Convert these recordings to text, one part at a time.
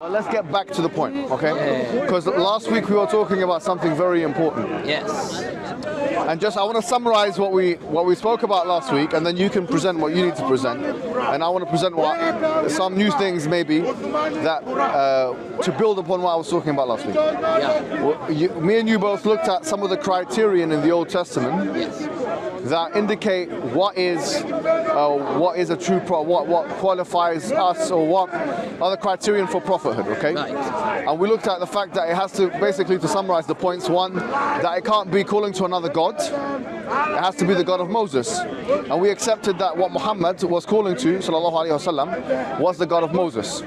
Well, let's get back to the point, okay? Because last week we were talking about something very important. Yes. And just I want to summarize what we spoke about last week, and then you can present what you need to present. And I want to present some new things maybe that to build upon what I was talking about last week. Yeah. Well, me and you both looked at some of the criterion in the Old Testament. Yes. That indicate what is a true what qualifies us, or what are the criterion for prophethood, okay? Right. And we looked at the fact that it has to, basically to summarize the points, one, that it can't be calling to another god, it has to be the God of Moses. And we accepted that what Muhammad was calling to, sallallahu alaihi wasallam, was the God of Moses.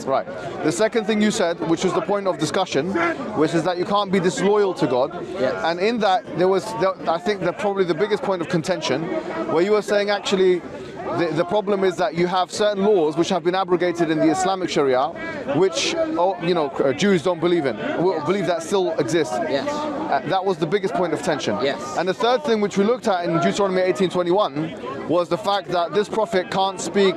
Right. The second thing you said, which was the point of discussion, which is that you can't be disloyal to God. Yes. And in that, I think that probably the biggest point of contention, where you were saying actually the problem is that you have certain laws which have been abrogated in the Islamic Sharia, which Jews don't believe in, believe that still exists. Yes. That was the biggest point of tension. Yes. And the third thing which we looked at in Deuteronomy 18:21 was the fact that this prophet can't speak,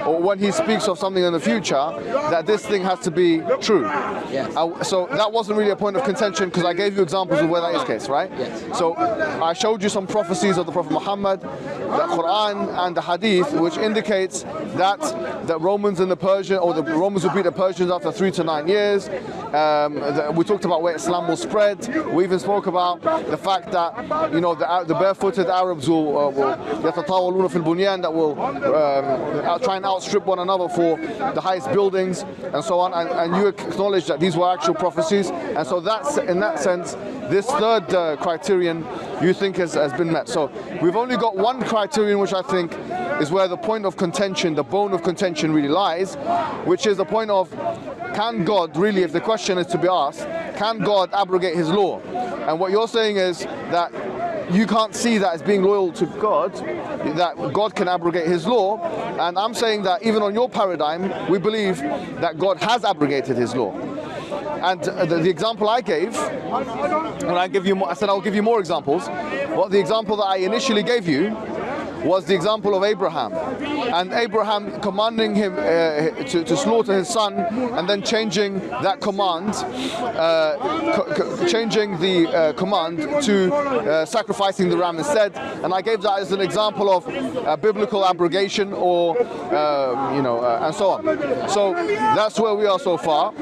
or when he speaks of something in the future, that this thing has to be true. Yes. So that wasn't really a point of contention, because I gave you examples of where that is the case, right? Yes. So I showed you some prophecies of the Prophet Muhammad, the Quran and the Hadith, which indicates that the Romans and the Persian, or the Romans will beat the Persians after 3 to 9 years. We talked about where Islam will spread. We even spoke about the fact that the barefooted Arabs will yatatawaluna fil bunyan, that will try and outstrip one another for the highest buildings and so on. And you acknowledge that these were actual prophecies. And so that's, in that sense, this third criterion you think has been met. So we've only got one criterion which I think is where the point of contention, the bone of contention really lies, which is the point of, can God really, if the question is to be asked, can God abrogate his law? And what you're saying is that you can't see that as being loyal to God, that God can abrogate his law. And I'm saying that even on your paradigm, we believe that God has abrogated his law. And the example I gave, when I said I'll give you more examples. Well, the example that I initially gave you was the example of Abraham, and Abraham commanding him to slaughter his son, and then changing that command, changing the command to sacrificing the ram instead. And I gave that as an example of biblical abrogation, or and so on. So that's where we are so far.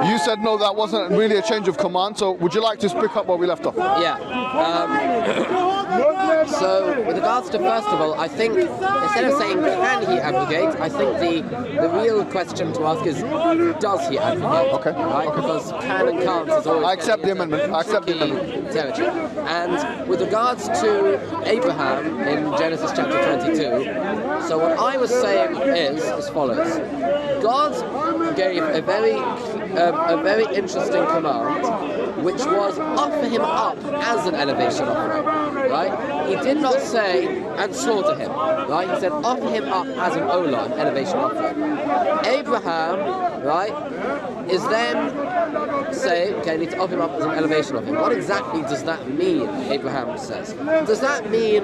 You said no, that wasn't really a change of command. So would you like to pick up where we left off? Yeah. So with regards to, first of all, I think instead of saying can he abrogate, I think the real question to ask is, does he abrogate? Okay. Right? Okay. Because can and can't is always. I accept the amendment. I accept the amendment. Territory. And with regards to Abraham in Genesis chapter 22, so what I was saying is as follows: God gave a very interesting command, which was offer him up as an elevation offering, right? He did not say and slaughter him, right? He said offer him up as an olah, an elevation offering. Abraham, right, is then say, okay, I need to offer him up as an elevation offering. What exactly does that mean, Abraham says? Does that mean,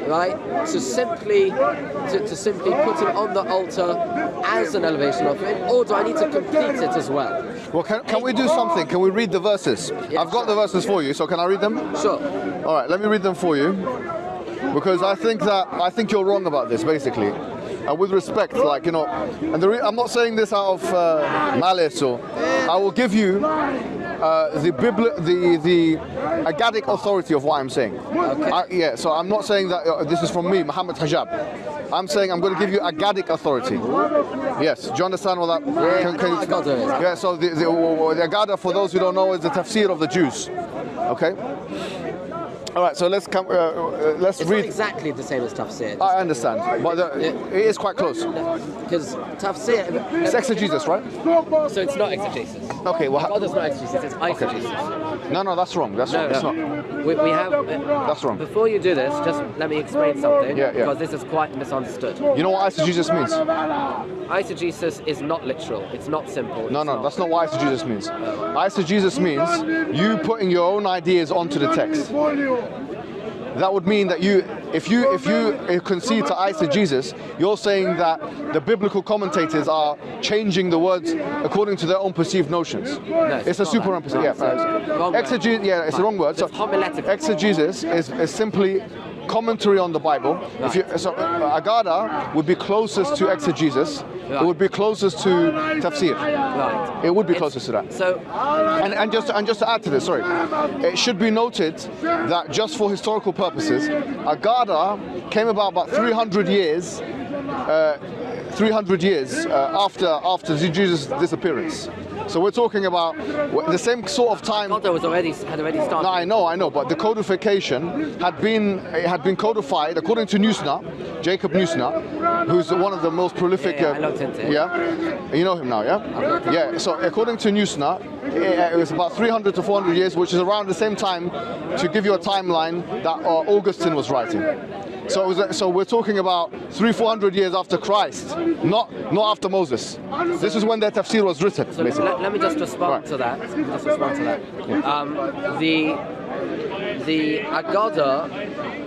right, to simply put him on the altar as an elevation offering, or do I need to complete it as well? Well, can we do something? Can we read the verses? Yes. I've got the verses for you, so can I read them? Sure. All right, let me read them for you, because I think you're wrong about this, basically. With respect, and I'm not saying this out of malice, or I will give you the Agadic authority of what I'm saying. Okay. So I'm not saying that this is from me, Mohammed Hijab. I'm saying I'm going to give you Agadic authority. Yes, do you understand what that? Yeah, yeah. So the Agada, for those who don't know, is the tafsir of the Jews. Okay. All right, so let's read. It's not exactly the same as tafsir. I understand, but it is quite close. Because tafsir... It's exegesis, right? So it's not exegesis. Okay, well... Well, it's not exegesis, it's eisegesis. Okay. No, that's wrong. That's wrong. It's not. We have... That's wrong. Before you do this, just let me explain something, yeah. because this is quite misunderstood. You know what eisegesis means? Eisegesis is not literal. It's not simple. No, that's not what eisegesis means. Eisegesis means you putting your own ideas onto the text. that would mean that if you concede to eisegesis, you're saying that the biblical commentators are changing the words according to their own perceived notions. No, it's a superimposition. Yeah, it's the wrong word. So exegesis is simply commentary on the Bible. Right. Agada would be closest to exegesis. Right. It would be closest to tafsir. Right. It would be closest to that. So, and just to add to this, sorry, it should be noted that just for historical purposes, Agada came about 300 years. 300 years after Jesus' disappearance. So we're talking about the same sort of time. Agada had already started. No, I know, but the codification had been codified according to Nusna, Jacob Nusna, who's one of the most prolific. I looked into it. Yeah, you know him now, yeah. Yeah. So according to Nusna, it was about 300 to 400 years, which is around the same time, to give you a timeline, that Augustine was writing. So we're talking about 300-400 years after Christ, not after Moses. This is when their tafsir was written. So let me just respond to that. Yeah. The Agada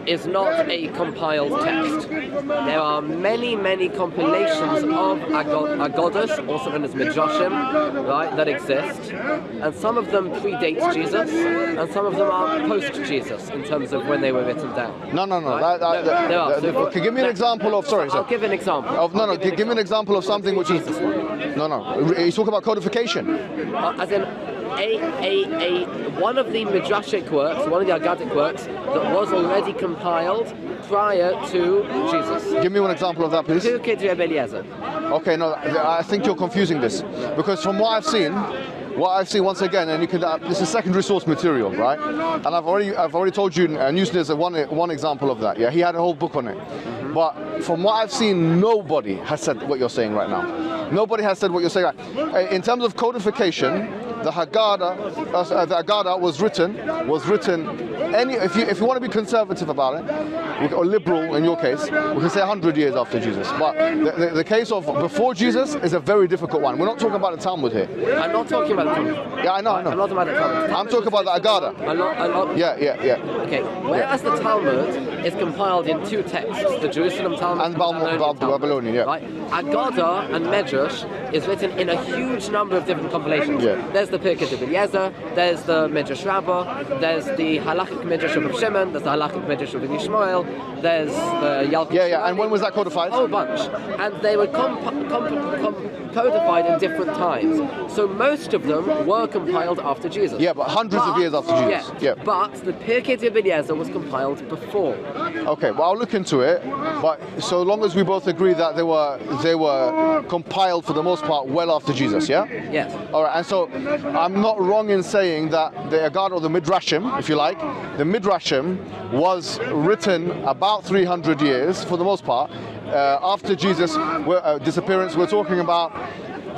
is not a compiled text. There are many compilations of Agadas, also known as Midrashim, right, that exist, and some of them predate Jesus, and some of them are post-Jesus in terms of when they were written down. No. Right? Give me an example of. Sorry. I'll give an example. Give me an example of something which is. No. You talk about codification. As in. One of the Midrashic works, one of the Agadic works, that was already compiled prior to Jesus. Give me one example of that, please. Pbuh Reb Eliezer. Okay, no, I think you're confusing this, because from what I've seen once again, and you can, this is secondary source material, right? And I've already told you, Nusna is one example of that. Yeah, he had a whole book on it. But from what I've seen, nobody has said what you're saying right now. Nobody has said what you're saying. In terms of codification, the Agada was written. If you want to be conservative about it, or liberal in your case, we can say 100 years after Jesus. But the case of before Jesus is a very difficult one. We're not talking about the Talmud here. I'm not talking about the Talmud. Yeah, I know. I'm not talking about the Talmud. I'm talking about the Agada. Yeah. Okay. Whereas the Talmud is compiled in two texts, the Jerusalem Talmud and Babylonian. Yeah. Right. Agada and Medrash is written in a huge number of different compilations. Yeah. There's the Pirkei Eliezer, there's the Midrash Rabbah, there's the Halachic Midrash of Shimon, there's the Halachic Midrash of Yishmael, there's the Yalkut. Yeah. And when was that codified? A whole bunch. And they were codified in different times. So most of them were compiled after Jesus. Yeah, but hundreds of years after Jesus. Yeah. But the Pirkei Eliezer was compiled before. Okay, well I'll look into it. But so long as we both agree that they were compiled for the most part well after Jesus, yeah? Yes. All right, and so I'm not wrong in saying that the Agada, or the Midrashim, if you like, the Midrashim was written about 300 years for the most part after Jesus' disappearance. We're talking about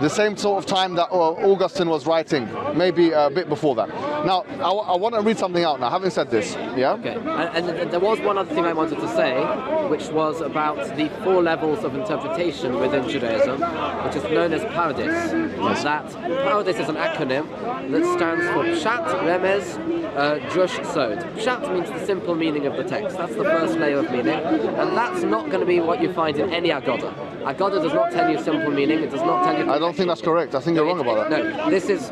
the same sort of time that Augustine was writing, maybe a bit before that. Now, I want to read something out now, having said this, yeah? Okay, and there was one other thing I wanted to say, which was about the 4 levels of interpretation within Judaism, which is known as Paradis. Yes. That Paradis is an acronym that stands for Pshat, Remez, Drush, Sod. Pshat means the simple meaning of the text. That's the first layer of meaning, and that's not going to be what you find in any Agada. Agada does not tell you simple meaning. It does not tell you. I don't think that's correct. I think you're wrong about that. No, this is.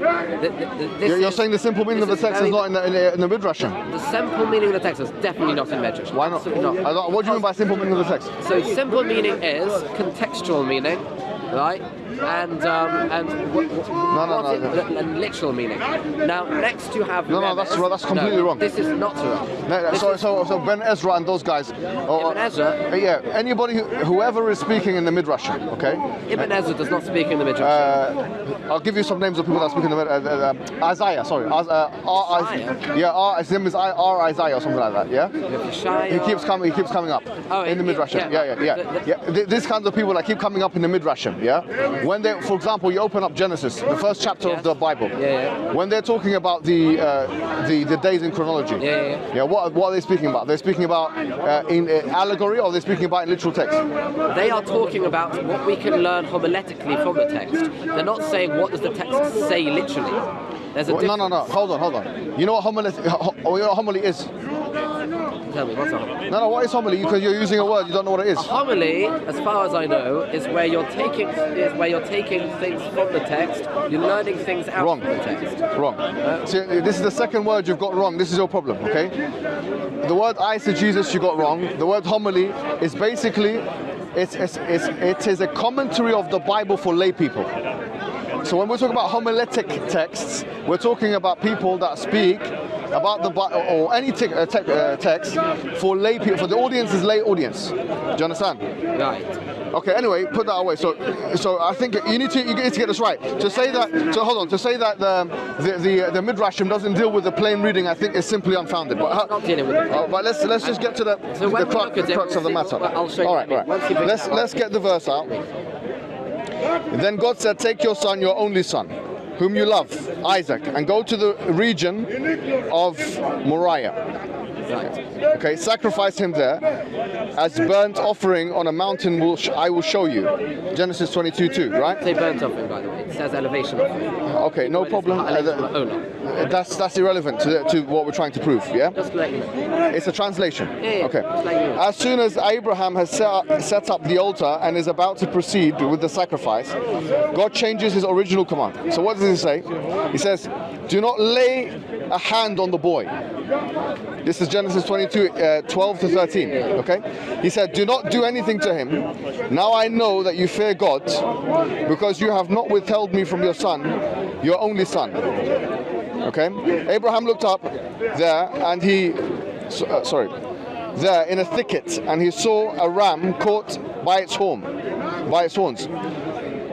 You're saying the simple meaning of the text is not in the Midrashim. The simple meaning of the text is definitely not in Midrash. Why not? Absolutely not. What do you mean by simple meaning of the text? So simple meaning is contextual meaning, right? And literal meaning. Now next you have that's completely wrong. This is not wrong. So Ben Ezra and those guys. Ibn Ezra. Yeah. Anybody whoever is speaking in the Midrashim, okay? Ibn Ezra does not speak in the Midrash. I'll give you some names of people that speak in the Midrash. Isaiah, sorry. His name is R. Isaiah or something like that. Yeah. He keeps coming up in the Midrashim. Yeah. These kinds of people that keep coming up in the Midrashim. Yeah. When they, for example, you open up Genesis, the first chapter of the Bible. When they're talking about the days in chronology. What are they speaking about? They're speaking about in allegory, or they're speaking about in literal text? They are talking about what we can learn homiletically from the text. They're not saying what does the text say literally. There's a no. Hold on. You know what homily is? Tell me, what's a homily? No, what is homily? Because you're using a word, you don't know what it is. A homily, as far as I know, is where you're taking things from the text, you're learning things out Wrong. from the text. Wrong. See, this is the second word you've got wrong. This is your problem, okay? The word eisegesis you got wrong. The word homily is basically, it is a commentary of the Bible for lay people. So when we're talking about homiletic texts, we're talking about people that speak about the Bible or any text for lay people, for the audience is lay audience. Do you understand? Right. Okay. Anyway, put that away. So I think you need to get this right. To say that. So hold on. To say that the midrashim doesn't deal with the plain reading, I think is simply unfounded. But Not dealing with it. but let's just get to the crux of the matter. Well, I'll show you. All right. Let's get the verse out. Then God said, "Take your son, your only son, whom you love, Isaac, and go to the region of Moriah. Right. Okay, sacrifice him there as burnt offering on a mountain I will show you." Genesis 22:2, right? Say burnt offering, by the way. It says elevation offering. Okay, no problem. That's irrelevant to what we're trying to prove, yeah? Just to let you know. It's a translation. Yeah, okay. just let you know. As soon as Abraham has set up the altar and is about to proceed with the sacrifice, God changes his original command. So what does he say? He says, "Do not lay a hand on the boy." This is Genesis 22:12-13. Okay? He said, "Do not do anything to him. Now I know that you fear God, because you have not withheld me from your son, your only son." Okay? Abraham looked up there and there in a thicket, and he saw a ram caught by its horns.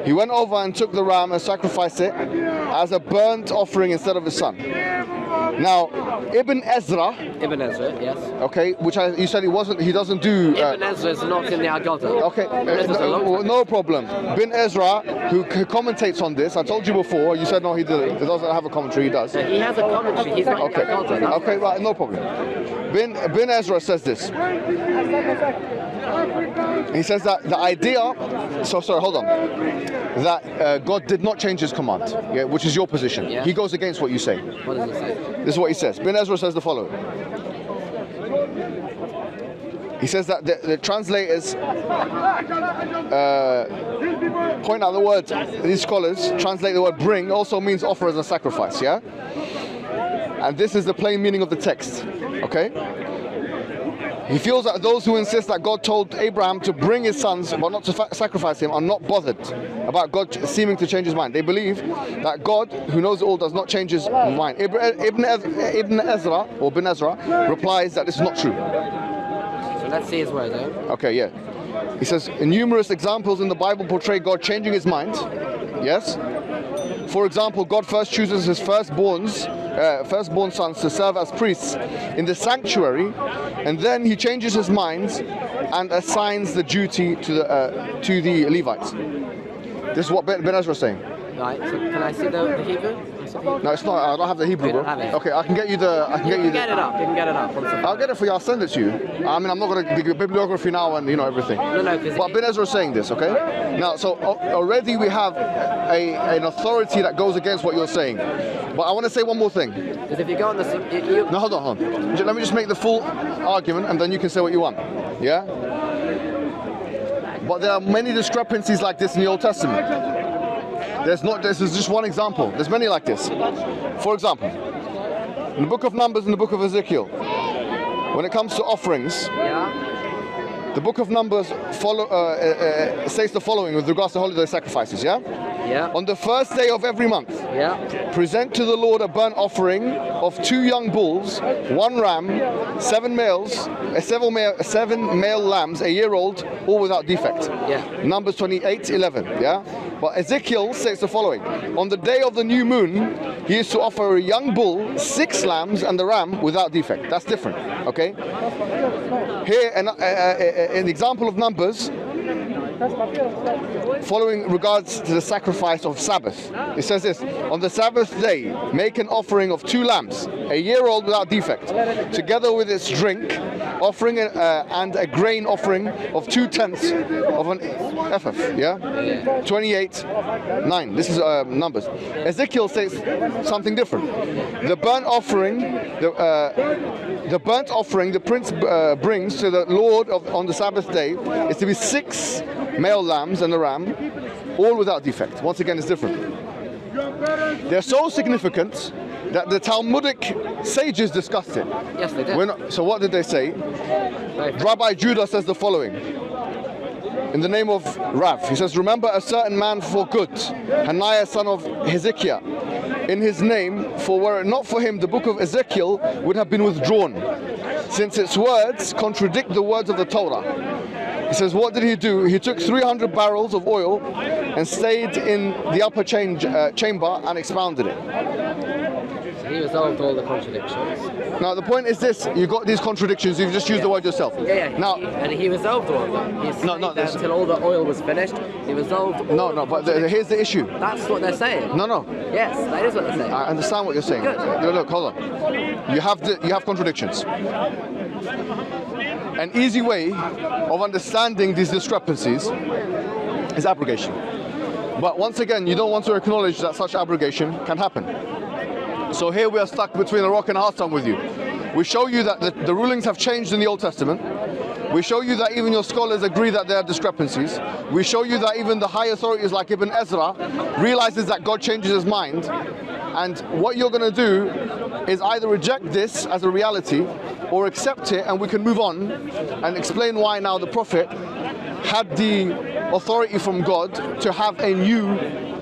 He went over and took the ram and sacrificed it as a burnt offering instead of his son. Now, Ibn Ezra, yes. okay, you said he doesn't do... Ibn Ezra is not in the Haggadah. Okay, no problem. Ibn Ezra, who commentates on this, I told you before, you said no, he doesn't have a commentary, he does. He has a commentary, he's not in the Haggadah. Okay, right, no problem. Ibn Ezra says this. He says that the idea, hold on, that God did not change his command, yeah, which is your position. Yeah. He goes against what you say. What does he say? This is what he says. Ibn Ezra says the following. He says that the translators point out the word, these scholars translate the word bring also means offer as a sacrifice, yeah? And this is the plain meaning of the text, okay? He feels that those who insist that God told Abraham to bring his sons but not to sacrifice him are not bothered about God seeming to change his mind. They believe that God, who knows it all, does not change his mind. Ibn Ezra replies that this is not true. So let's see his word, eh? Okay, yeah. He says, numerous examples in the Bible portray God changing his mind. Yes. For example, God first chooses his firstborn sons to serve as priests in the sanctuary, and then he changes his mind and assigns the duty to the Levites. This is what Ben Ezra is saying. Right. So can I see the Hebrew? No, it's not. I don't have the Hebrew, bro. Okay, I can get you the. You can get it up. I'll get it for you. I'll send it to you. I mean, I'm not going to give you bibliography now and everything. No. But Ben Ezra is saying this, okay? Now, so already we have an authority that goes against what you're saying. But I want to say one more thing. Because if you go on the... No, hold on. Let me just make the full argument, and then you can say what you want. Yeah? But there are many discrepancies like this in the Old Testament. This is just one example. There's many like this. For example, in the book of Numbers and the book of Ezekiel, when it comes to offerings, the book of Numbers says the following with regards to holiday sacrifices, yeah? Yeah. On the first day of every month, present to the Lord a burnt offering of 2 young bulls, 1 ram, 7 male lambs, a year old, all without defect. Yeah. Numbers 28:11. Yeah. But Ezekiel says the following: on the day of the new moon, he is to offer a young bull, 6 lambs, and the ram without defect. That's different. Okay. Here, an example of Numbers. Following regards to the sacrifice of Sabbath, it says this: on the Sabbath day, make an offering of 2 lambs, a year old without defect, together with its drink, offering and a grain offering of 2/10 of an ephah, yeah? 28:9. This is numbers. Ezekiel says something different. The burnt offering, the prince brings to the Lord on the Sabbath day is to be 6 male lambs and a ram, all without defect. Once again, it's different. They're so significant that the Talmudic sages discussed it. Yes, they did. So what did they say? Rabbi Judah says the following. In the name of Rav, he says, remember a certain man for good, Hananiah son of Hezekiah, in his name, for were it not for him, the book of Ezekiel would have been withdrawn, since its words contradict the words of the Torah. He says, what did he do? He took 300 barrels of oil and stayed in the upper chamber and expounded it. He resolved all the contradictions. Now the point is this: you got these contradictions. You've just used the word yourself. Yeah. Now, and he resolved all of them. He stayed there until all the oil was finished. He resolved. All but here's the issue. That's what they're saying. No. Yes, that is what they're saying. I understand what you're saying. Good. Look, hold on. You have contradictions. An easy way of understanding these discrepancies is abrogation. But once again, you don't want to acknowledge that such abrogation can happen. So here we are stuck between a rock and a hard stone with you. We show you that the rulings have changed in the Old Testament. We show you that even your scholars agree that there are discrepancies. We show you that even the high authorities like Ibn Ezra realizes that God changes his mind. And what you're going to do is either reject this as a reality or accept it, and we can move on and explain why now the Prophet had the authority from God to have a new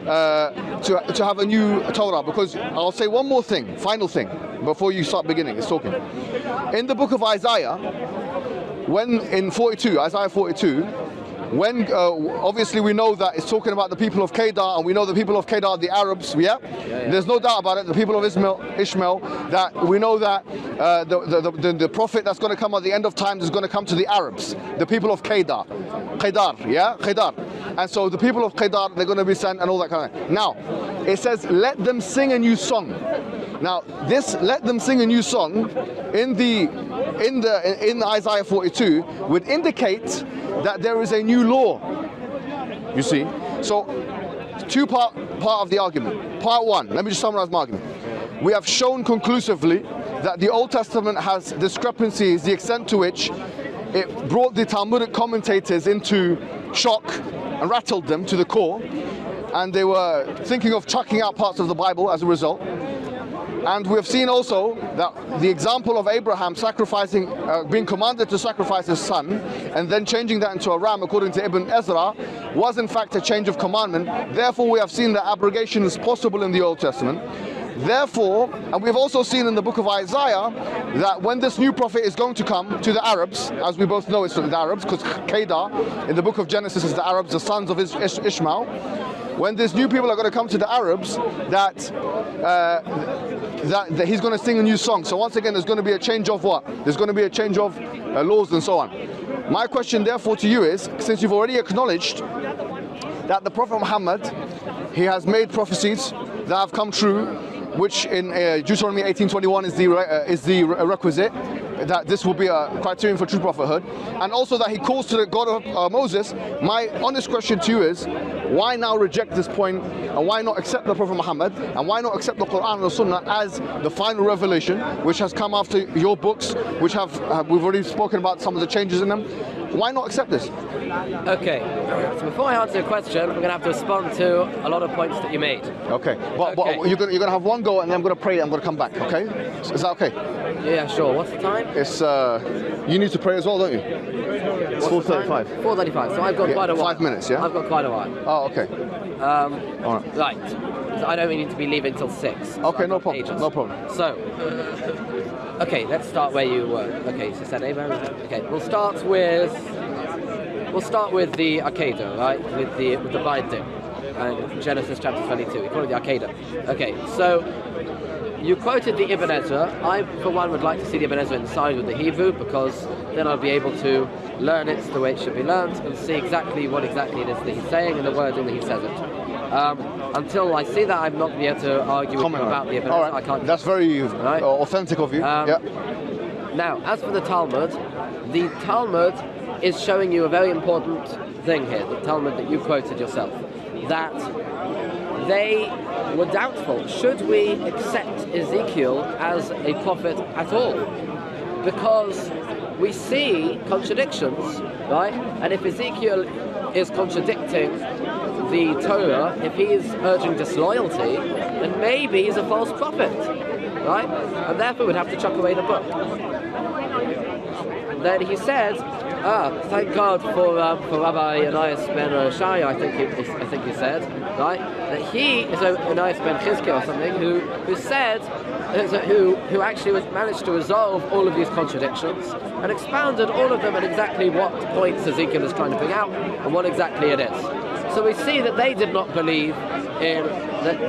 to have a new Torah. Because I'll say one more thing, final thing, before you start beginning, it's talking. In the book of Isaiah, when in Isaiah 42, when obviously we know that it's talking about the people of Kedar, and we know the people of Kedar are the Arabs, yeah? There's no doubt about it, the people of Ishmael, that we know that the prophet that's going to come at the end of time is going to come to the Arabs, the people of Kedar, yeah? Kedar. And so the people of Kedar, they're going to be sent and all that kind of. Now, it says, let them sing a new song. Now, this let them sing a new song in Isaiah 42 would indicate that there is a new law. You see? So, two part of the argument. Part one, let me just summarize my argument. We have shown conclusively that the Old Testament has discrepancies, the extent to which it brought the Talmudic commentators into shock and rattled them to the core, and they were thinking of chucking out parts of the Bible as a result. And we have seen also that the example of Abraham sacrificing, being commanded to sacrifice his son, and then changing that into a ram, according to Ibn Ezra, was in fact a change of commandment. Therefore, we have seen that abrogation is possible in the Old Testament. Therefore, and we've also seen in the book of Isaiah that when this new prophet is going to come to the Arabs, as we both know it's the Arabs, because Kedar in the book of Genesis is the Arabs, the sons of Ishmael. When these new people are going to come to the Arabs, that he's going to sing a new song. So once again, there's going to be a change of what? There's going to be a change of laws and so on. My question therefore to you is, since you've already acknowledged that the Prophet Muhammad, he has made prophecies that have come true, which in Deuteronomy 18:21 is the requisite, that this will be a criterion for true prophethood, and also that he calls to the God of Moses. My honest question to you is, why now reject this point, and why not accept the Prophet Muhammad, and why not accept the Quran and the Sunnah as the final revelation, which has come after your books, which we've already spoken about some of the changes in them? Why not accept this? Okay, so before I answer your question, I'm going to have to respond to a lot of points that you made. Okay, but you're going to have one go, and then I'm going to pray, and I'm going to come back, okay? Is that okay? Yeah, sure. What's the time? It's, you need to pray as well, don't you? It's 4:35. 4:35, so I've got quite a while. 5 minutes, yeah? I've got quite a while. Oh, okay. All right. Right. So I don't need to be leaving till 6. Okay, no problem. No problem. So, okay, let's start where you were. Okay, so said Abraham. Okay, we'll start with the Akedah, right? With the binding, and Genesis chapter 22. We call it the Akedah. Okay, so you quoted the Ibn Ezra. I, for one, would like to see the Ibn Ezra inside with the Hebrew, because then I'll be able to learn it the way it should be learned and see exactly what exactly it is that he's saying and the wording that he says it. Until I see that, I'm not going to be able to argue with you about the Ibn Ezra. Right. I can't. That's very authentic of you. Now, as for the Talmud, the Talmud is showing you a very important thing here, the Talmud that you quoted yourself, that they were doubtful, should we accept Ezekiel as a prophet at all? Because we see contradictions, right? And if Ezekiel is contradicting the Torah, if he is urging disloyalty, then maybe he's a false prophet, right? And therefore we'd have to chuck away the book. Then he said, thank God for Rabbi Ananias ben Shai, I think he said, right, that he is Ananias ben Chizkiah or something who said, who actually managed to resolve all of these contradictions and expounded all of them and exactly what points Ezekiel is trying to bring out and what exactly it is. So we see that they did not believe in that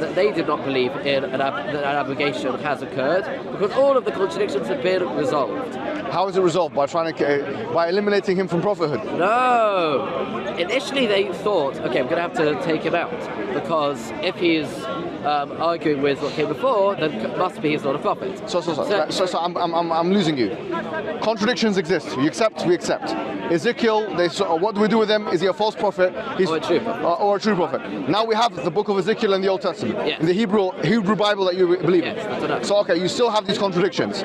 an abrogation has occurred because all of the contradictions have been resolved. How is it resolved? By eliminating him from prophethood? No. Initially they thought, okay, I'm going to have to take him out because if he's arguing with what came before, then it must be he's not a prophet. So I'm losing you. Contradictions exist. You accept, we accept. Ezekiel, what do we do with him? Is he a false prophet? Or a true prophet. Or a true prophet. Now we have the book of Ezekiel in the Old Testament. Yes. In the Hebrew Bible that you believe in. Yes, that's enough. So okay, you still have these contradictions.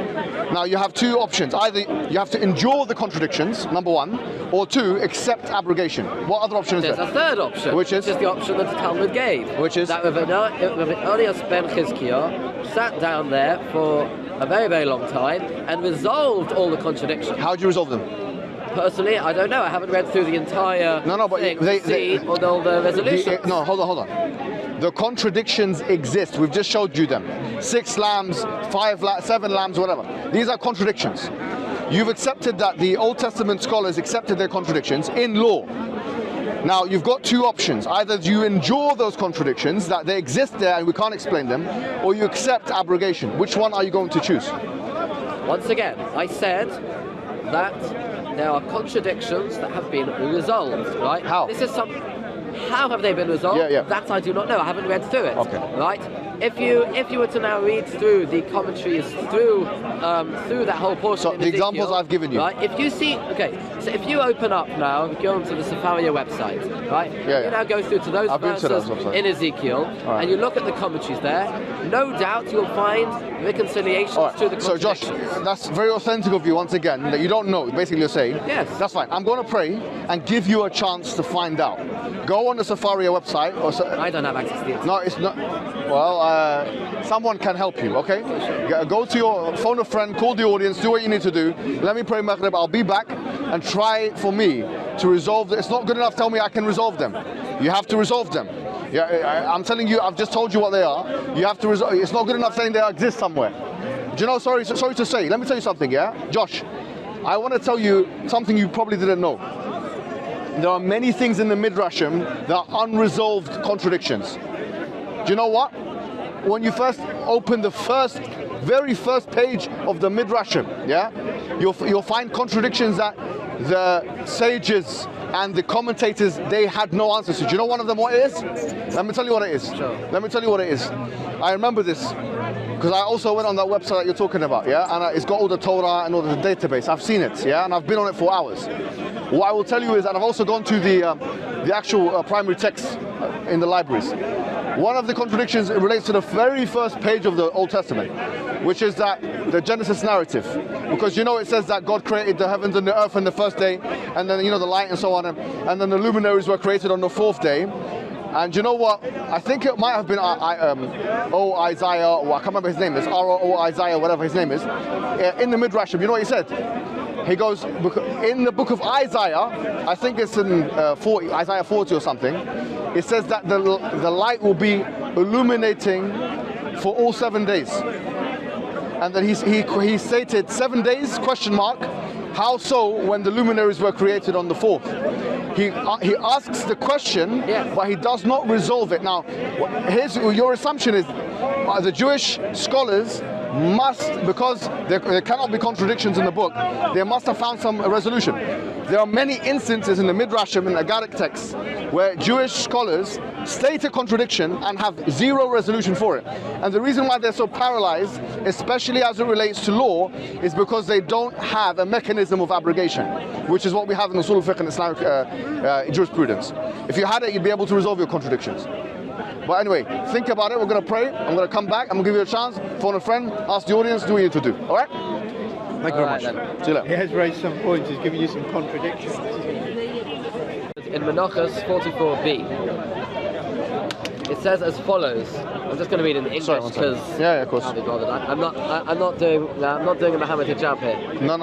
Now you have two options. Either you have to endure the contradictions, number one, or two, accept abrogation. What other option is there? There's a third option. Which is? Which is the option that the Talmud gave. Which is? That Ananias ben Chizkiah sat down there for a very, very long time and resolved all the contradictions. How do you resolve them? Personally, I don't know. I haven't read through the entire but thing all the resolutions. No, hold on. The contradictions exist. We've just showed you them. 6 lambs, 7 lambs, whatever. These are contradictions. You've accepted that the Old Testament scholars accepted their contradictions in law. Now, you've got two options. Either you endure those contradictions, that they exist there and we can't explain them, or you accept abrogation. Which one are you going to choose? Once again, I said that there are contradictions that have been resolved, right? How? How have they been resolved? Yeah. That I do not know. I haven't read through it. Okay. Right? If you were to now read through the commentaries through that whole portion. So the examples I've given you. Right? If you see, so if you open up now, go onto the Safaria website, right? Yeah. You now go through to those verses in Ezekiel, and you look at the commentaries there. No doubt you'll find reconciliations to the contradictions. So Josh, that's very authentic of you once again that you don't know. Basically, you're saying. Yes. That's fine. I'm going to pray and give you a chance to find out. Go on the Safaria website. I don't have access to the internet. No, it's not. Well, someone can help you, okay? Go to your phone a friend, call the audience, do what you need to do. Let me pray Maghrib. I'll be back and try for me to resolve. It's not good enough. Tell me I can resolve them. You have to resolve them. Yeah, I'm telling you. I've just told you what they are. You have to resolve. It's not good enough saying they exist somewhere. Do you know? Sorry to say. Let me tell you something. Yeah, Josh. I want to tell you something you probably didn't know. There are many things in the Midrashim that are unresolved contradictions. Do you know what? When you first open the very first page of the Midrashim, yeah, you'll find contradictions that the sages and the commentators, they had no answers to. Do you know one of them what it is? Let me tell you what it is. Sure. Let me tell you what it is. I remember this because I also went on that website that you're talking about, yeah, and it's got all the Torah and all the database. I've seen it, yeah, and I've been on it for hours. What I will tell you is that I've also gone to the actual primary texts in the libraries. One of the contradictions relates to the very first page of the Old Testament, which is that the Genesis narrative, because you know it says that God created the heavens and the earth on the first day, and then the light and so on, and then the luminaries were created on the 4th day. And you know what? I think it might have been Isaiah, or I can't remember his name. It's Isaiah, whatever his name is. In the Midrashim, you know what he said? He goes, in the book of Isaiah, I think it's in Isaiah 40 or something, it says that the light will be illuminating for all 7 days. And then he stated 7 days, question mark, how so when the luminaries were created on the 4th? He asks the question, but he does not resolve it. Now, your assumption is the Jewish scholars must, because there cannot be contradictions in the book, they must have found some resolution. There are many instances in the Midrashim and Agaric texts where Jewish scholars state a contradiction and have zero resolution for it. And the reason why they're so paralyzed, especially as it relates to law, is because they don't have a mechanism of abrogation, which is what we have in Usul al-Fiqh and Islamic jurisprudence. If you had it, you'd be able to resolve your contradictions. But anyway, think about it. We're going to pray. I'm going to come back. I'm going to give you a chance. Phone a friend. Ask the audience. Do what you need to do. All right? Thank you very much. See you later. He has raised some points. He's given you some contradictions. In Menachos 44b, it says as follows. I'm just going to read in English because yeah, of course. I'm not doing a Mohammed Hijab here. No.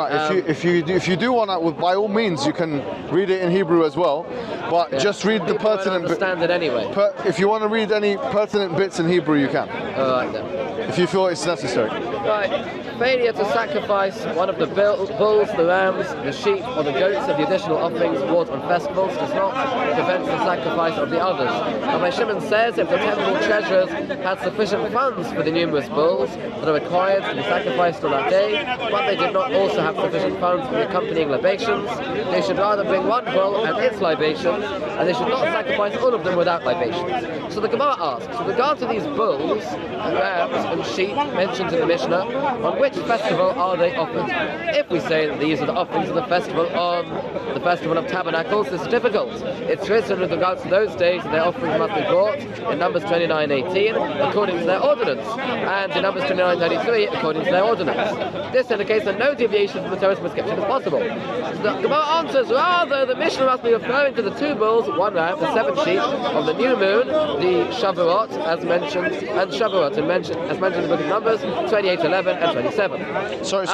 If you do want that, by all means, you can read it in Hebrew as well. But just read the pertinent. Understand it anyway. If you want to read any pertinent bits in Hebrew, you can. All right then. If you feel it's necessary. Right. Failure to sacrifice one of the bulls, the rams, the sheep, or the goats of the additional offerings brought on festivals does not prevent the sacrifice of the others. Rabbi Shimon says if the temple treasurers had sufficient funds for the numerous bulls that are required to be sacrificed on that day, but they did not also have sufficient funds for the accompanying libations, they should rather bring one bull and its libations, and they should not sacrifice all of them without libations. So the Gemara asks, with regard to these bulls, rams, and sheep mentioned in the Mishnah, on which festival are they offered? If we say that these are the offerings of the festival on the Festival of Tabernacles, this is difficult. It's written with regards to those days that their offerings must be brought in Numbers 29:18 according to their ordinance, and in Numbers 29:33 according to their ordinance. This indicates that no deviation from the Torah's prescription is possible. So the Gemara answers, rather the Mishnah must be referring to the 2 bulls, 1 ram, the 7 sheep of the new moon, the Shavuot as mentioned, and Shavuot as mentioned in the book of Numbers 28:11 and 27. Sorry.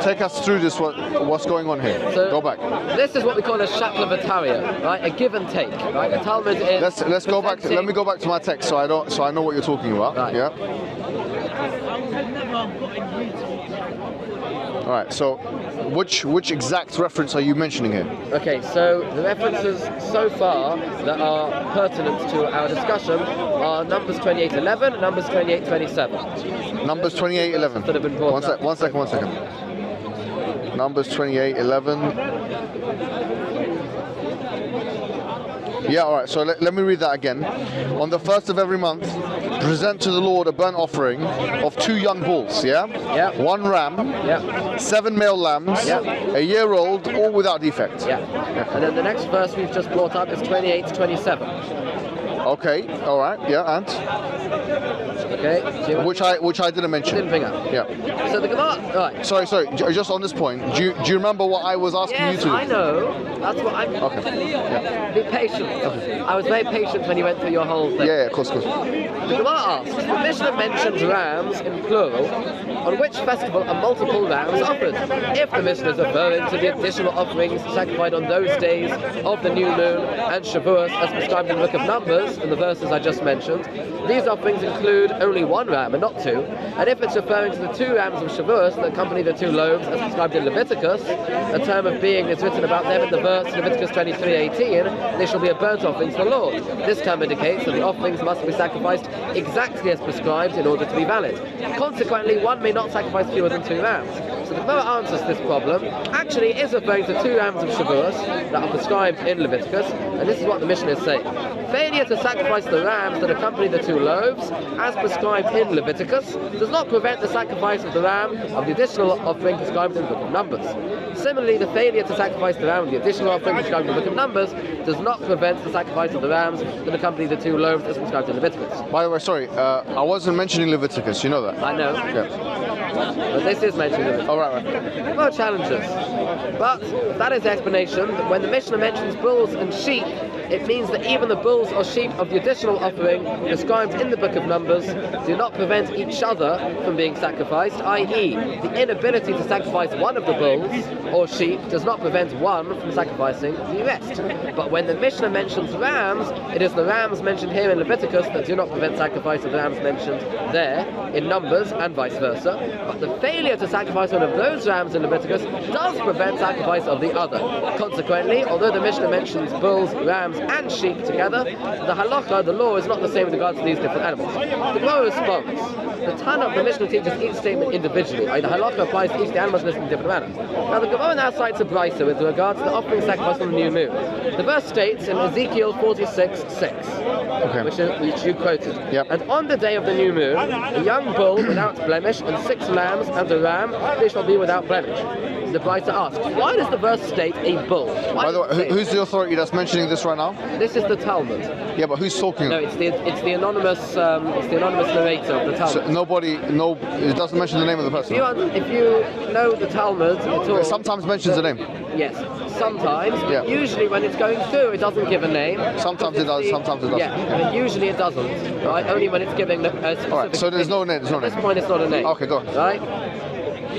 Take us through this. What's going on here? So go back. This is what we call a shaklavataria, right? A give and take, right? A Talmud is. Let's go back. Let me go back to my text so I know what you're talking about. Right. Yeah. All right. So, which exact reference are you mentioning here? Okay. So the references so far that are pertinent to our discussion are Numbers 28:11 and Numbers 28:27. Numbers 28:11. That have been brought up. One second. Numbers 28:11. Yeah, all right. So let me read that again. On the first of every month, present to the Lord a burnt offering of 2 young bulls. Yeah. Yeah. 1 ram. Yeah. 7 male lambs. Yeah. A year old, all without defect. Yeah. And then the next verse we've just brought up is 28:27. Okay. All right. Yeah. And. Okay. So Which I didn't mention. Didn't bring up. Yeah. So the Gemara. Right. Sorry. Just on this point, do you remember what I was asking you to do? Yes, I know. That's what I'm. Okay. Yeah. Be patient. Okay. I was very patient when you went through your whole thing. Yeah, of course. The Gemara asks, the Mishnah mentions rams in plural. On which festival are multiple rams offered? If the Mishnah is referring to the additional offerings sacrificed on those days of the new moon and Shavuos as prescribed in the book of Numbers, in the verses I just mentioned, these offerings include only 1 ram and not 2. And if it's referring to the 2 rams of Shavuos that accompany the 2 loaves as prescribed in Leviticus, a term of being is written about them in the verse Leviticus 23:18, they shall be a burnt offering to the Lord. This term indicates that the offerings must be sacrificed exactly as prescribed in order to be valid. Consequently, one may not sacrifice fewer than 2 rams. So the Gemara answers this problem. Actually, it is referring to 2 rams of Shavuos that are prescribed in Leviticus, and this is what the Mishnah is saying. Failure to sacrifice the rams that accompany the 2 loaves, as prescribed in Leviticus, does not prevent the sacrifice of the ram of the additional offering prescribed in the book of Numbers. Similarly, the failure to sacrifice the ram of the additional offering prescribed in the book of Numbers does not prevent the sacrifice of the rams that accompany the 2 loaves as prescribed in Leviticus. By the way, sorry, I wasn't mentioning Leviticus, you know that? I know. Yeah. But this is mentioned in Leviticus. Oh, right. Well, challenges. But that is the explanation that when the Mishnah mentions bulls and sheep, it means that even the bulls or sheep of the additional offering prescribed in the book of Numbers do not prevent each other from being sacrificed, i.e. the inability to sacrifice one of the bulls or sheep does not prevent one from sacrificing the rest. But when the Mishnah mentions rams, it is the rams mentioned here in Leviticus that do not prevent sacrifice of the rams mentioned there in Numbers and vice versa. But the failure to sacrifice one of those rams in Leviticus does prevent sacrifice of the other. Consequently, although the Mishnah mentions bulls, rams, and sheep together. The halacha, the law, is not the same with regards to these different animals. The Gemara responds, the Tanakh, the Mishnah teaches each statement individually. The halacha applies to each of the animals listed in different manners. Now the Gemara now cites a brisa with regards to the offering sacrifice on the new moon. The verse states in Ezekiel 46:6, which you quoted. Yep. And on the day of the new moon, a young bull without blemish and 6 lambs and a ram, they shall be without blemish. The brisa asks, why does the verse state a bull? By the way, who's the authority that's mentioning this right now? This is the Talmud. Yeah, but who's talking? No, it's the anonymous narrator of the Talmud. So it doesn't mention the name of the person. If you know the Talmud at all, it sometimes mentions the name. Yes, sometimes. Yeah. Usually when it's going through, it doesn't give a name. Sometimes it does. Sometimes it doesn't. Yeah, but usually it doesn't. Right? Only when it's giving a specific. All right. So there's no name. At this point, it's not a name. Okay, go on. Right.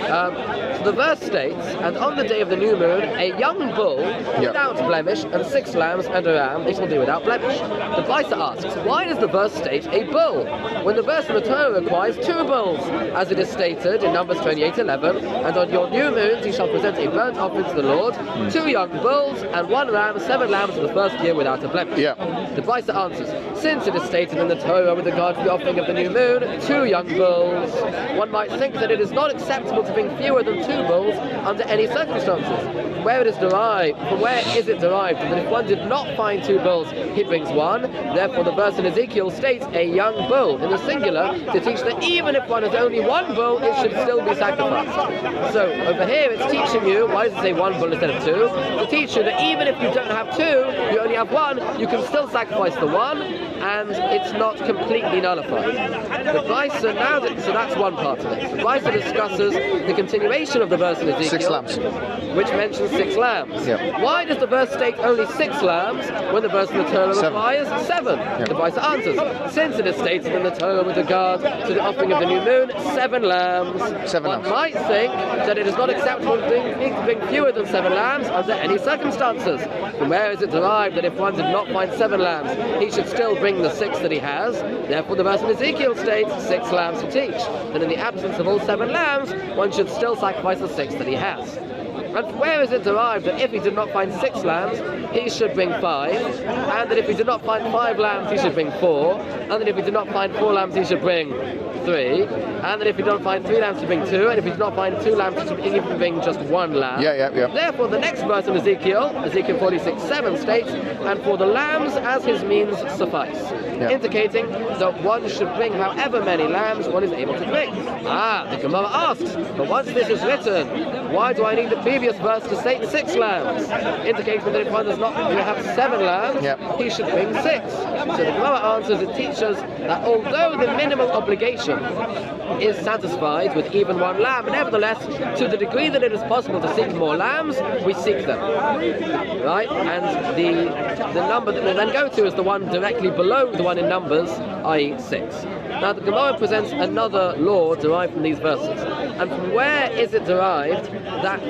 So the verse states, and on the day of the new moon, a young bull without blemish and 6 lambs and a ram, they shall be without blemish. The brisa asks, why does the verse state a bull, when the verse in the Torah requires 2 bulls, as it is stated in Numbers 28:11, and on your new moons you shall present a burnt offering to the Lord, 2 young bulls and 1 ram, 7 lambs for the first year without a blemish. Yeah. The brisa answers, since it is stated in the Torah with regard to the offering of the new moon, 2 young bulls, one might think that it is not acceptable to bring fewer than 2 bulls under any circumstances. From where is it derived that if one did not find 2 bulls, he brings 1? Therefore the verse in Ezekiel states a young bull in the singular to teach that even if one has only 1 bull, it should still be sacrificed. So over here it's teaching you, why does it say 1 bull instead of 2? To teach you that even if you don't have 2, you only have 1, you can still sacrifice the 1, and it's not completely nullified. The brisa now, so that's one part of it. The brisa discusses the continuation of the verse in Ezekiel, 6 lambs, which mentions 6 lambs. Yeah. Why does the verse state only 6 lambs when the verse in the Torah requires 7? Yeah. The brisa answers, since it is stated in the Torah with regard to the offering of the new moon, 7 lambs. 7 One lambs. might think that it is not acceptable to bring fewer than 7 lambs under any circumstances. From where is it derived that if one did not find 7 lambs, he should still bring the 6 that he has? Therefore the verse in Ezekiel states 6 lambs to teach. Then in the absence of all 7 lambs, one should still sacrifice the 6 that he has. And where is it derived that if he did not find 6 lambs, he should bring 5, and that if he did not find 5 lambs, he should bring 4, and that if he did not find 4 lambs, he should bring 3, and that if he did not find 3 lambs, he should bring 2, and if he did not find 2 lambs, he should even bring just 1 lamb. Yeah. Therefore, the next verse in Ezekiel 46:7 states, and for the lambs as his means suffice, indicating that one should bring however many lambs one is able to bring. The Gemara asks, but once this is written, why do I need the previous verse to state 6 lambs? Indicating that if one does not have 7 lambs, he should bring 6. So the Gemara answers, it teaches that although the minimal obligation is satisfied with even 1 lamb, nevertheless, to the degree that it is possible to seek more lambs, we seek them. Right? And the number that we'll then go to is the one directly below the one in Numbers, i.e. 6. Now the Gemara presents another law derived from these verses. And from where is it derived that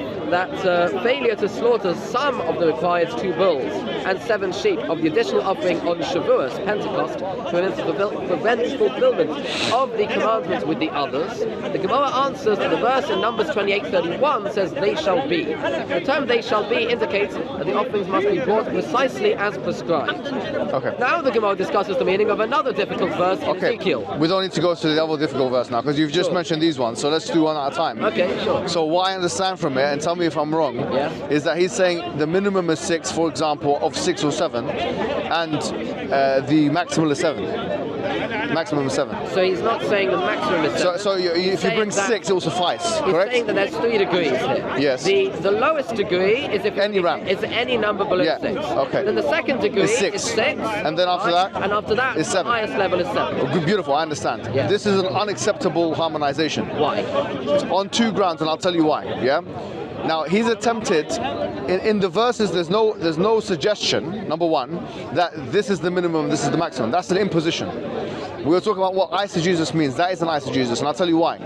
failure to slaughter some of the required 2 bulls and 7 sheep of the additional offering on Shavuos, Pentecost, prevents fulfillment of the commandments with the others? The Gemara answers that the verse in Numbers 28:31 says, they shall be. The term they shall be indicates that the offerings must be brought precisely as prescribed. Okay. Now the Gemara discusses the meaning of another difficult verse in Ezekiel. We don't need to go to the other difficult verse now, because you've just mentioned these ones, so let's do one at a time. Okay, sure. So what I understand from it, and tell me if I'm wrong, is that he's saying the minimum is 6, for example, of 6 or 7, and the maximum is 7. Maximum is 7. So he's not saying the maximum is 7. So if you bring 6, it will suffice, correct? He's saying that there's 3 degrees here. Yes. The lowest degree is if any ram. Is any number below 6. Okay. Then the second degree is 6. And then after that? And after that, is 7. The highest level is 7. Oh, good, beautiful, I understand. Yeah. This is an unacceptable harmonization. Why? On 2 grounds, and I'll tell you why. Yeah. Now he's attempted in the verses. There's no suggestion. Number 1, that this is the minimum, this is the maximum. That's an imposition. We were talking about what eisegesis means. That is an eisegesis, and I'll tell you why.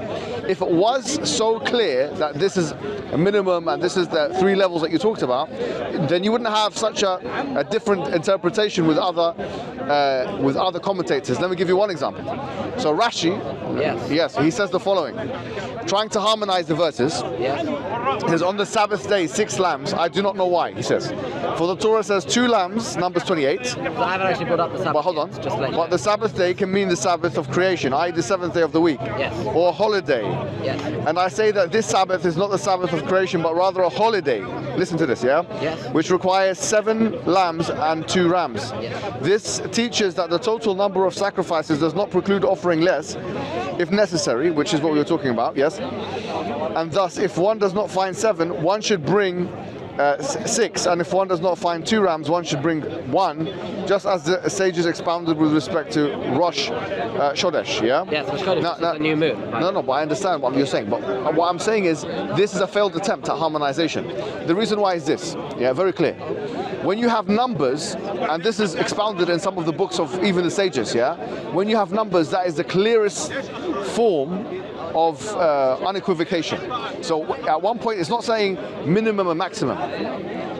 If it was so clear that this is a minimum and this is the 3 levels that you talked about, then you wouldn't have such a different interpretation with other commentators. Let me give you one example. So Rashi, yes, he says the following, trying to harmonize the verses. Yes. He says, on the Sabbath day, 6 lambs. I do not know why, he says. For the Torah says 2 lambs, Numbers 28. I haven't actually brought up the Sabbath. But hold on. But the Sabbath day can mean the Sabbath of creation, i.e. the 7th day of the week. Yes. Or a holiday. Yes. And I say that this Sabbath is not the Sabbath of creation, but rather a holiday. Listen to this, yeah? Yes. Which requires 7 lambs and 2 rams. Yes. This teaches that the total number of sacrifices does not preclude offering less, if necessary, which is what we were talking about, yes? And thus, if one does not find 7, one should bring 6, and if one does not find 2 rams, one should bring 1, just as the sages expounded with respect to Rosh Chodesh, yeah? Yes, Rosh Chodesh is a new moon. Right? No, but I understand what you're saying. But what I'm saying is, this is a failed attempt at harmonization. The reason why is this, yeah, very clear. When you have numbers, and this is expounded in some of the books of even the sages, yeah? When you have numbers, that is the clearest form of unequivocation. So at one point it's not saying minimum and maximum.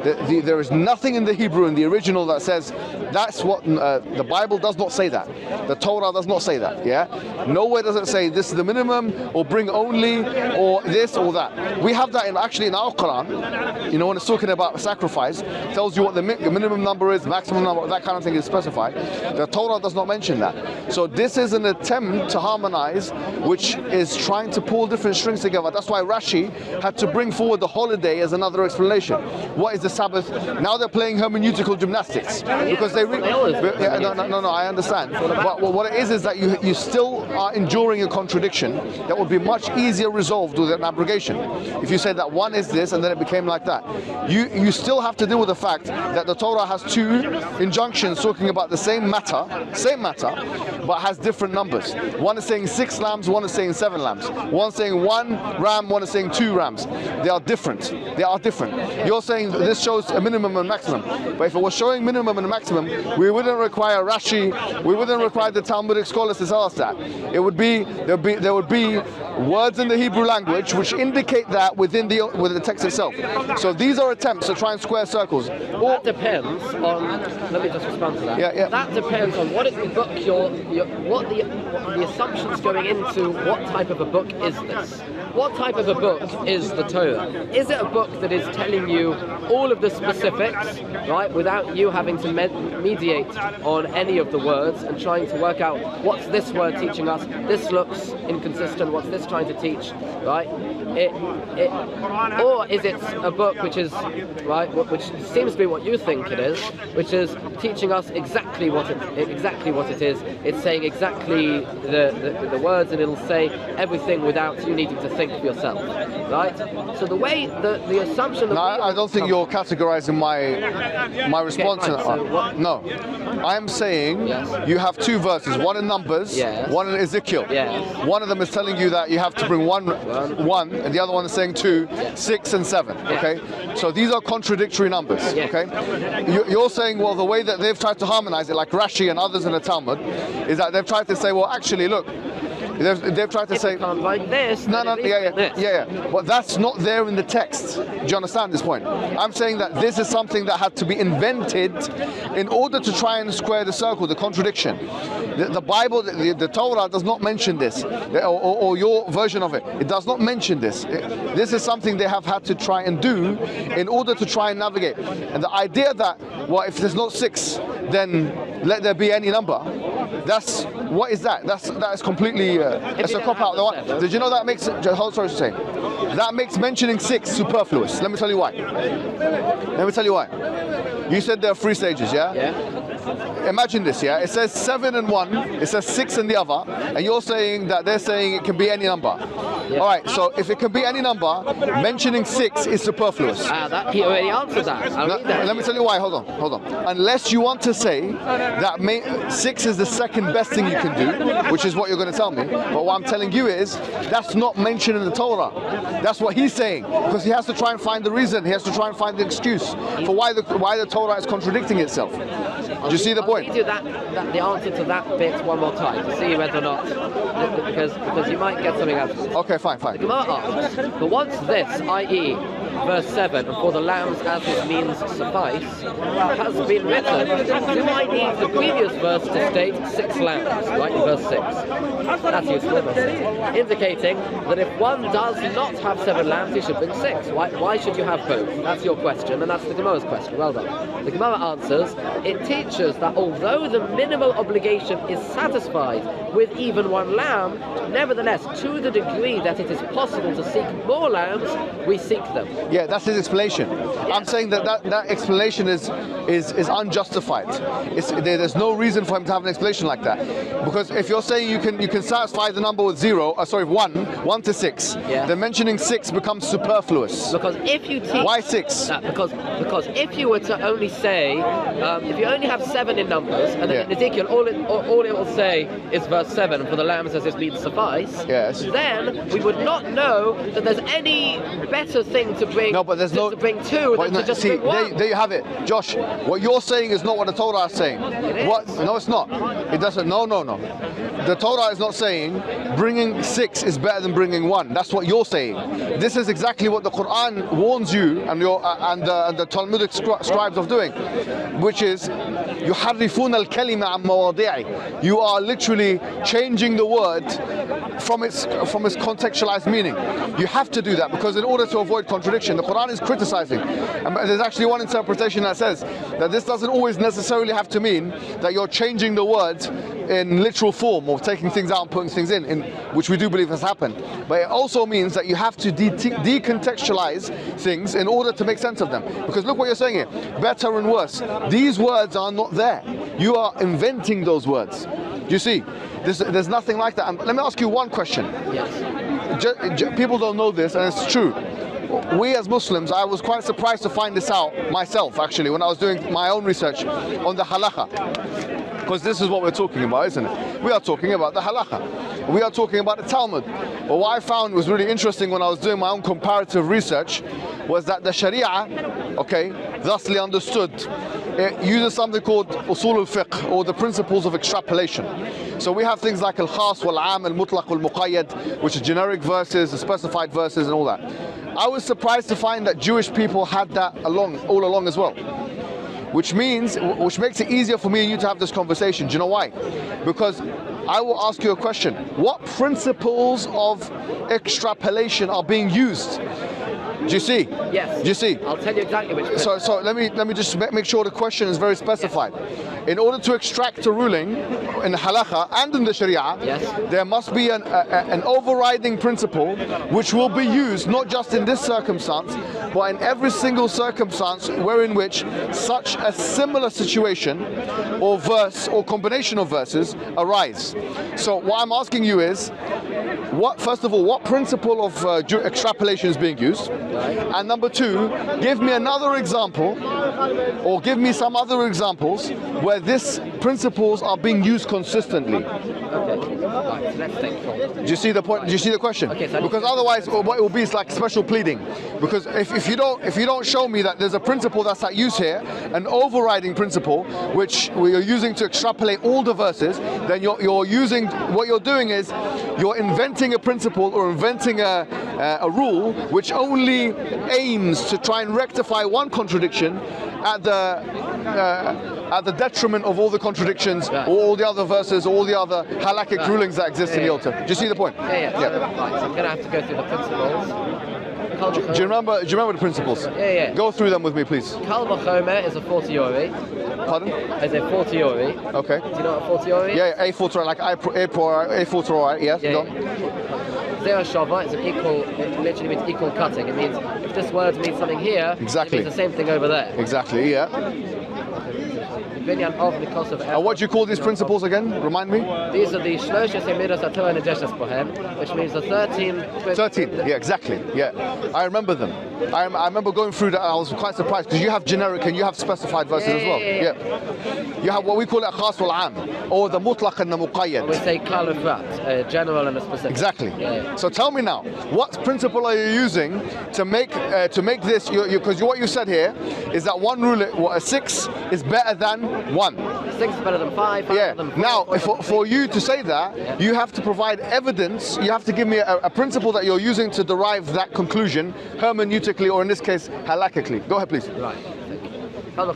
There is nothing in the Hebrew, in the original, that says that's what the Bible does not say that. The Torah does not say that, yeah? Nowhere does it say this is the minimum, or bring only, or this or that. We have that actually in our Quran, you know, when it's talking about sacrifice, tells you what the minimum number is, maximum number, that kind of thing is specified. The Torah does not mention that. So this is an attempt to harmonize, which is trying to pull different strings together. That's why Rashi had to bring forward the holiday as another explanation. What is the Sabbath? Now they're playing hermeneutical gymnastics because they no, I understand. But what it is that you still are enduring a contradiction that would be much easier resolved with an abrogation. If you say that one is this and then it became like that, you still have to deal with the fact that the Torah has 2 injunctions talking about the same matter, but has different numbers. One is saying 6 lambs, one is saying 7 lambs. One is saying 1 ram, one is saying 2 rams. They are different. You're saying this shows a minimum and maximum. But if it was showing minimum and maximum, we wouldn't require Rashi, we wouldn't require the Talmudic scholars to tell us that. There would be words in the Hebrew language which indicate that within the text itself. So these are attempts to try and square circles. That depends on. Let me just respond to that. Yeah. That depends on what is the book what the assumptions going into what type of a book is this. What type of a book is the Torah? Is it a book that is telling you all of the specifics, right, without you having to mediate on any of the words and trying to work out what's this word teaching us? This looks inconsistent. What's this trying to teach, right? Or is it a book which is right, which seems to be what you think it is, which is teaching us exactly what it is. It's saying exactly the words, and it'll say everything without you needing to think for yourself, right? So the way the assumption that I don't think you're categorizing my response. Okay, right, no, I'm saying you have 2 verses, one in Numbers, one in Ezekiel. Yes. One of them is telling you that you have to bring one, and the other one is saying 2, 6 and 7. Okay, so these are contradictory numbers. Okay, you're saying, well, the way that they've tried to harmonize it, like Rashi and others in the Talmud, is that they've tried to say, well, actually, look, they've tried to say like this. But that's not there in the text. Do you understand this point? I'm saying that this is something that had to be invented in order to try and square the circle, the contradiction. The Bible, the Torah does not mention this, or your version of it. It does not mention this. This is something they have had to try and do in order to try and navigate. And the idea that, well, if there's not 6, then let there be any number. What is that? That is completely. It's a cop out. Did you know that makes? That makes mentioning 6 superfluous. Let me tell you why. You said there are 3 stages, yeah? Yeah. Imagine this, yeah? It says 7 in one, it says 6 in the other, and you're saying that they're saying it can be any number. Yeah. All right, so if it can be any number, mentioning 6 is superfluous. He already answered that. Let me tell you why. Hold on. Unless you want to say that 6 is the second best thing you can do, which is what you're going to tell me. But what I'm telling you is that's not mentioned in the Torah. That's what he's saying, because he has to try and find the reason. He has to try and find the excuse for why the Torah is contradicting itself. Do you see the point? I'll read you the answer to that bit one more time to see whether or not, because you might get something out of it. Okay, fine. The Gemara asks, but once this, i.e., verse 7, and for the lambs as his means suffice, has been written, do I need the previous verse to state 6 lambs, right, in verse 6? That's useful, indicating that if one does not have 7 lambs, he should bring 6. Why should you have both? That's your question, and that's the Gemara's question. Well done. The Gemara answers, it teaches that although the minimal obligation is satisfied with even 1 lamb, nevertheless, to the degree that it is possible to seek more lambs, we seek them. Yeah, that's his explanation. I'm saying that explanation is unjustified. There's no reason for him to have an explanation like that. Because if you're saying you can satisfy the number with 1 to 6, then mentioning 6 becomes superfluous. Because if you teach... Why 6? Because if you were to only say, if you only have 7 in numbers, and then in Ezekiel all it will say is verse 7, and for the lambs as his means suffice, then we would not know that there's any better thing to bring. No, but there's to bring 2 than to just bring 1. There you have it, Josh. What you're saying is not what the Torah is saying. It is. What? No, it's not. It doesn't. No. The Torah is not saying bringing 6 is better than bringing 1. That's what you're saying. This is exactly what the Quran warns you and the Talmudic scribes of doing, which is يحرفون الكلمة عن مواضعه. You are literally changing the word from its contextualized meaning. You have to do that because in order to avoid contradiction, the Quran is criticizing. And there's actually one interpretation that says that this doesn't always necessarily have to mean that you're changing the words in literal form or taking things out and putting things in which we do believe has happened. But it also means that you have to decontextualize things in order to make sense of them. Because look what you're saying here, better and worse. These words are not there. You are inventing those words. Do you see? There's nothing like that. And let me ask you one question. Yes. People don't know this, and it's true. We as Muslims, I was quite surprised to find this out myself, actually, when I was doing my own research on the halakha. Because this is what we're talking about, isn't it? We are talking about the halakha. We are talking about the Talmud. But what I found was really interesting when I was doing my own comparative research was that the Sharia, thusly understood, it uses something called usul al-fiqh, or the principles of extrapolation. So we have things like al-khas, wal-am, al-mutlaq, wal-muqayyad, which is generic verses, specified verses, and all that. I was surprised to find that Jewish people had that all along as well. Which makes it easier for me and you to have this conversation. Do you know why? Because I will ask you a question. What principles of extrapolation are being used? Do you see? Yes. Do you see? I'll tell you exactly which. So let me just make sure the question is very specified. Yes. In order to extract a ruling in halakha and in the Sharia, there must be an overriding principle which will be used not just in this circumstance, but in every single circumstance wherein which such a similar situation or verse or combination of verses arise. So what I'm asking you is, first of all, what principle of extrapolation is being used? And number 2, give me another example, or give me some other examples where these principles are being used consistently. Okay. Right, let's take it. Do you see the point? Do you see the question? Okay, so because otherwise, what it will be is like special pleading. Because if you don't show me that there's a principle that's at use here, an overriding principle which we are using to extrapolate all the verses, then you're using, what you're doing is you're inventing a principle or inventing a rule which only aims to try and rectify one contradiction at the detriment of all the contradictions, or all the other verses, or all the other halakhic rulings that exist in the altar. Do you see the point? Yeah. Right, so I'm going to have to go through the principles. Do you remember the principles? Yeah. Go through them with me, please. Kal v'chomer is a fortiori. Pardon? Is a fortiori. Okay. Do you know what a fortiori is? Yeah, a fortiori, like a fortiori, yes. Yeah. Zero shava, it's an equal, it literally means equal cutting. It means if this word means something here, exactly, it means the same thing over there. Exactly, yeah. And what do you call these principles again? Remind me? These are the Shlosha Semiras HaTorah Nejeshes Bohem, which means the 13... 13, yeah, exactly, yeah. I remember them. I remember going through that, and I was quite surprised, because you have generic and you have specified verses as well. Yeah. You have what we call a khas wal am, or the mutlaq and the muqayyad. We say klal ufrat, a general and a specific. Exactly. Yeah. So tell me now, what principle are you using to make this, because what you said here is that one rule, 6 is better than 1. 6 is better than 5. 5 Yeah. Than 4, Now, 4 for you to say that, you have to provide evidence. You have to give me a principle that you're using to derive that conclusion, hermeneutically, or in this case, halachically. Go ahead, please. Right. Go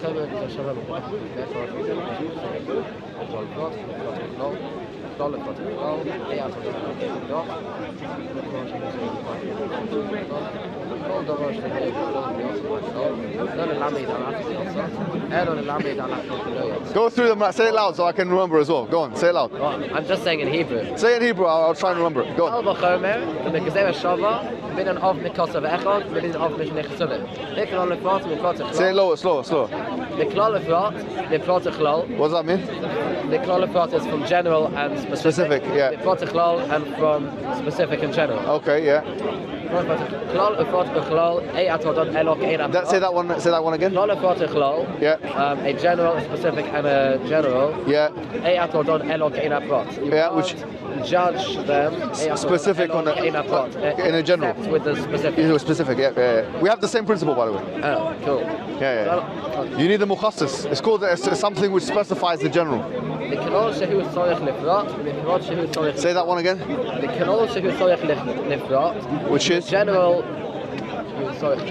through them. Say it loud so I can remember as well. Go on, say it loud. I'm just saying in Hebrew. Say it in Hebrew. I'll try and remember it. Go on. Say it lower, slower, slower. What does that mean? The is from general and specific. Specific, yeah. And from specific and general. Okay, yeah. Say that one. Say that one again. Yeah. A general, a specific, and a general. Yeah. You Yeah, can't which judge them specific on in a general. except with the specific. It was specific. Yeah, yeah, yeah. We have the same principle, by the way. Oh, cool. Yeah, yeah. You need the mukhassis. It's called something which specifies the general. Say that one again. Which is general,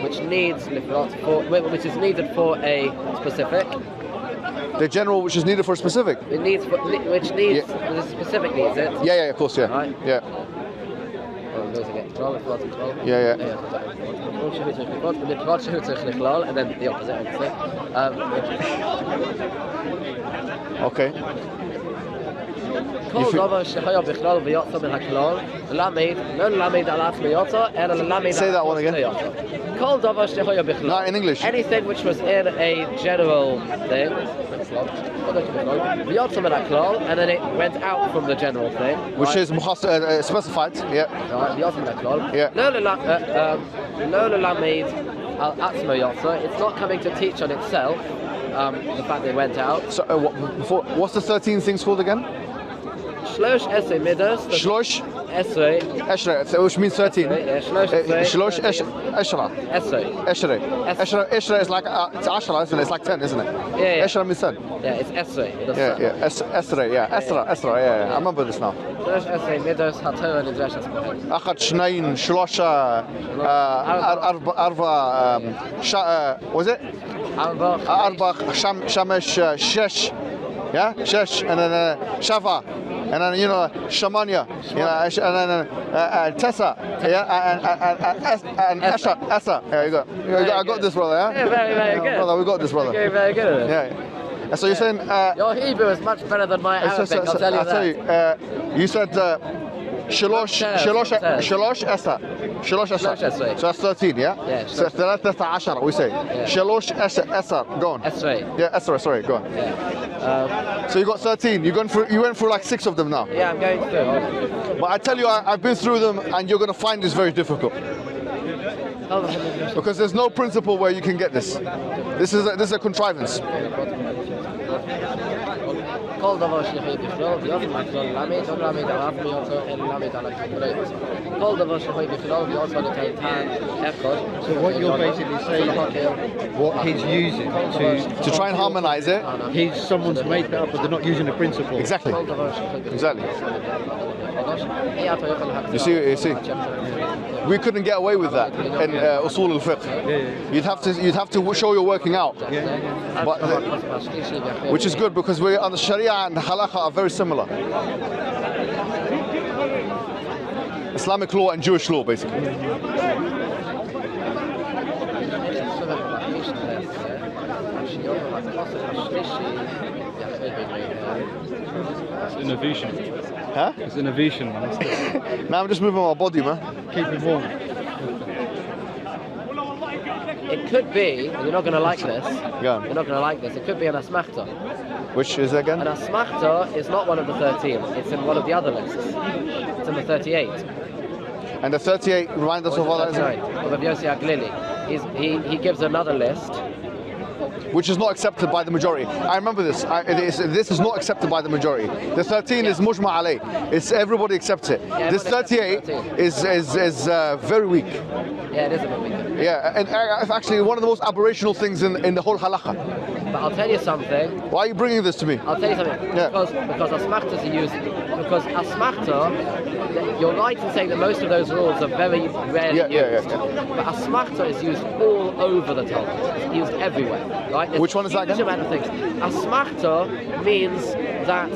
which needs which is needed for a specific. the general which is needed for a specific. It needs, which needs, the specific needs it. Yeah, yeah, of course, yeah. Right. Yeah. Oh, those again. Yeah, yeah. And then the opposite, Okay. כל דבר שחייב בכלל ויוצא מן הכלל, למד, לא למד על עצמיותו, אלא למד Say that one again. כל דבר שחייב בכלל. No, in English. Anything which was in a general thing, ויוצא מן הכלל, and then it went out from the general thing. Which is specified, yeah. ויוצא מן הכלל. Yeah. לא ללמד על עצמיותו, it's not coming to teach on itself, the fact that it went out. So, what's the 13 things called again? Shlosh Esrei Midas. Shlosh Esrei. Eshra, which means 13. Shlosh Eshra. Esrei. Eshra is like it's Ashra, isn't it? It's like 10, isn't it? Yeah, yeah. Eshra means 10. Yeah, it's Esrei. Yeah, yeah. Esra, yeah. Esra, yeah. I remember this now. Shlosh Esrei Midas HaTorah Nidreshes B'hem. Achat, Shnayin, Shlosha, Arba, was it? Arba, Shamesh, Shesh. Yeah, Shesh, and then Shava, and then Shamanya, and then Tessa, yeah, and Asa. Yeah, you got. I got this, brother. Yeah, Yeah, very, very good. Brother, we got this, brother. You're very good at it. Yeah. So you're saying? Your Hebrew is much better than my Arabic, I'll tell you that. You said Shalosh Asa. Shalosh Asa. So that's 13, yeah? Yeah. So that's 13, we say. Shalosh Asa. Go on. Esrei. Yeah, Esra, sorry, go on. Yeah. So you got 13. You went through like 6 of them now. Yeah, I'm going through. But I tell you, I've been through them, and you're going to find this very difficult. Because there's no principle where you can get this. This is a contrivance. כל דבר שיכול בכלול, ויוצא מהכלול למד, לא למד על עצמיותו, אלא למד על הכללות. כל דבר שיכול בכלול, ויוצא לקייטן, אחד. So what you're basically saying, what he's using To try and harmonize it. someone's made that up, but they're not using the principle. Exactly. כל דבר שיכול בכלול. Exactly. You see. We couldn't get away with that in usul al-fiqh. You'd have to show you're working out. But which is good because we on the Sharia and the halakha are very similar. Islamic law and Jewish law, basically. It's innovation. Huh? It's innovation. Now I'm just moving my body, man. Keep it warm. It could be, you're not going to like this. Go on. You're not going to like this. It could be an asmachta. Which is again? An asmachta is not one of the 13. It's in one of the other lists. It's in the 38. And the 38 remind us of what that is. Of Rabbi Yossi HaGlili. He gives another list. which is not accepted by the majority. I remember this. This is not accepted by the majority. The 13 is mujma alayh. It's everybody accepts it. Yeah, this 38 is very weak. Yeah, it is a bit weak. Yeah, and actually one of the most aberrational things in the whole halakha. But I'll tell you something. Why are you bringing this to me? I'll tell you something. Yeah. Because asmachtas are used. Because asmachta, you're right in saying that most of those rules are very rarely used. But asmachta is used all over the Talmud. It's used everywhere. Right? There's Which one is that again? a huge amount of things. Asmachta means that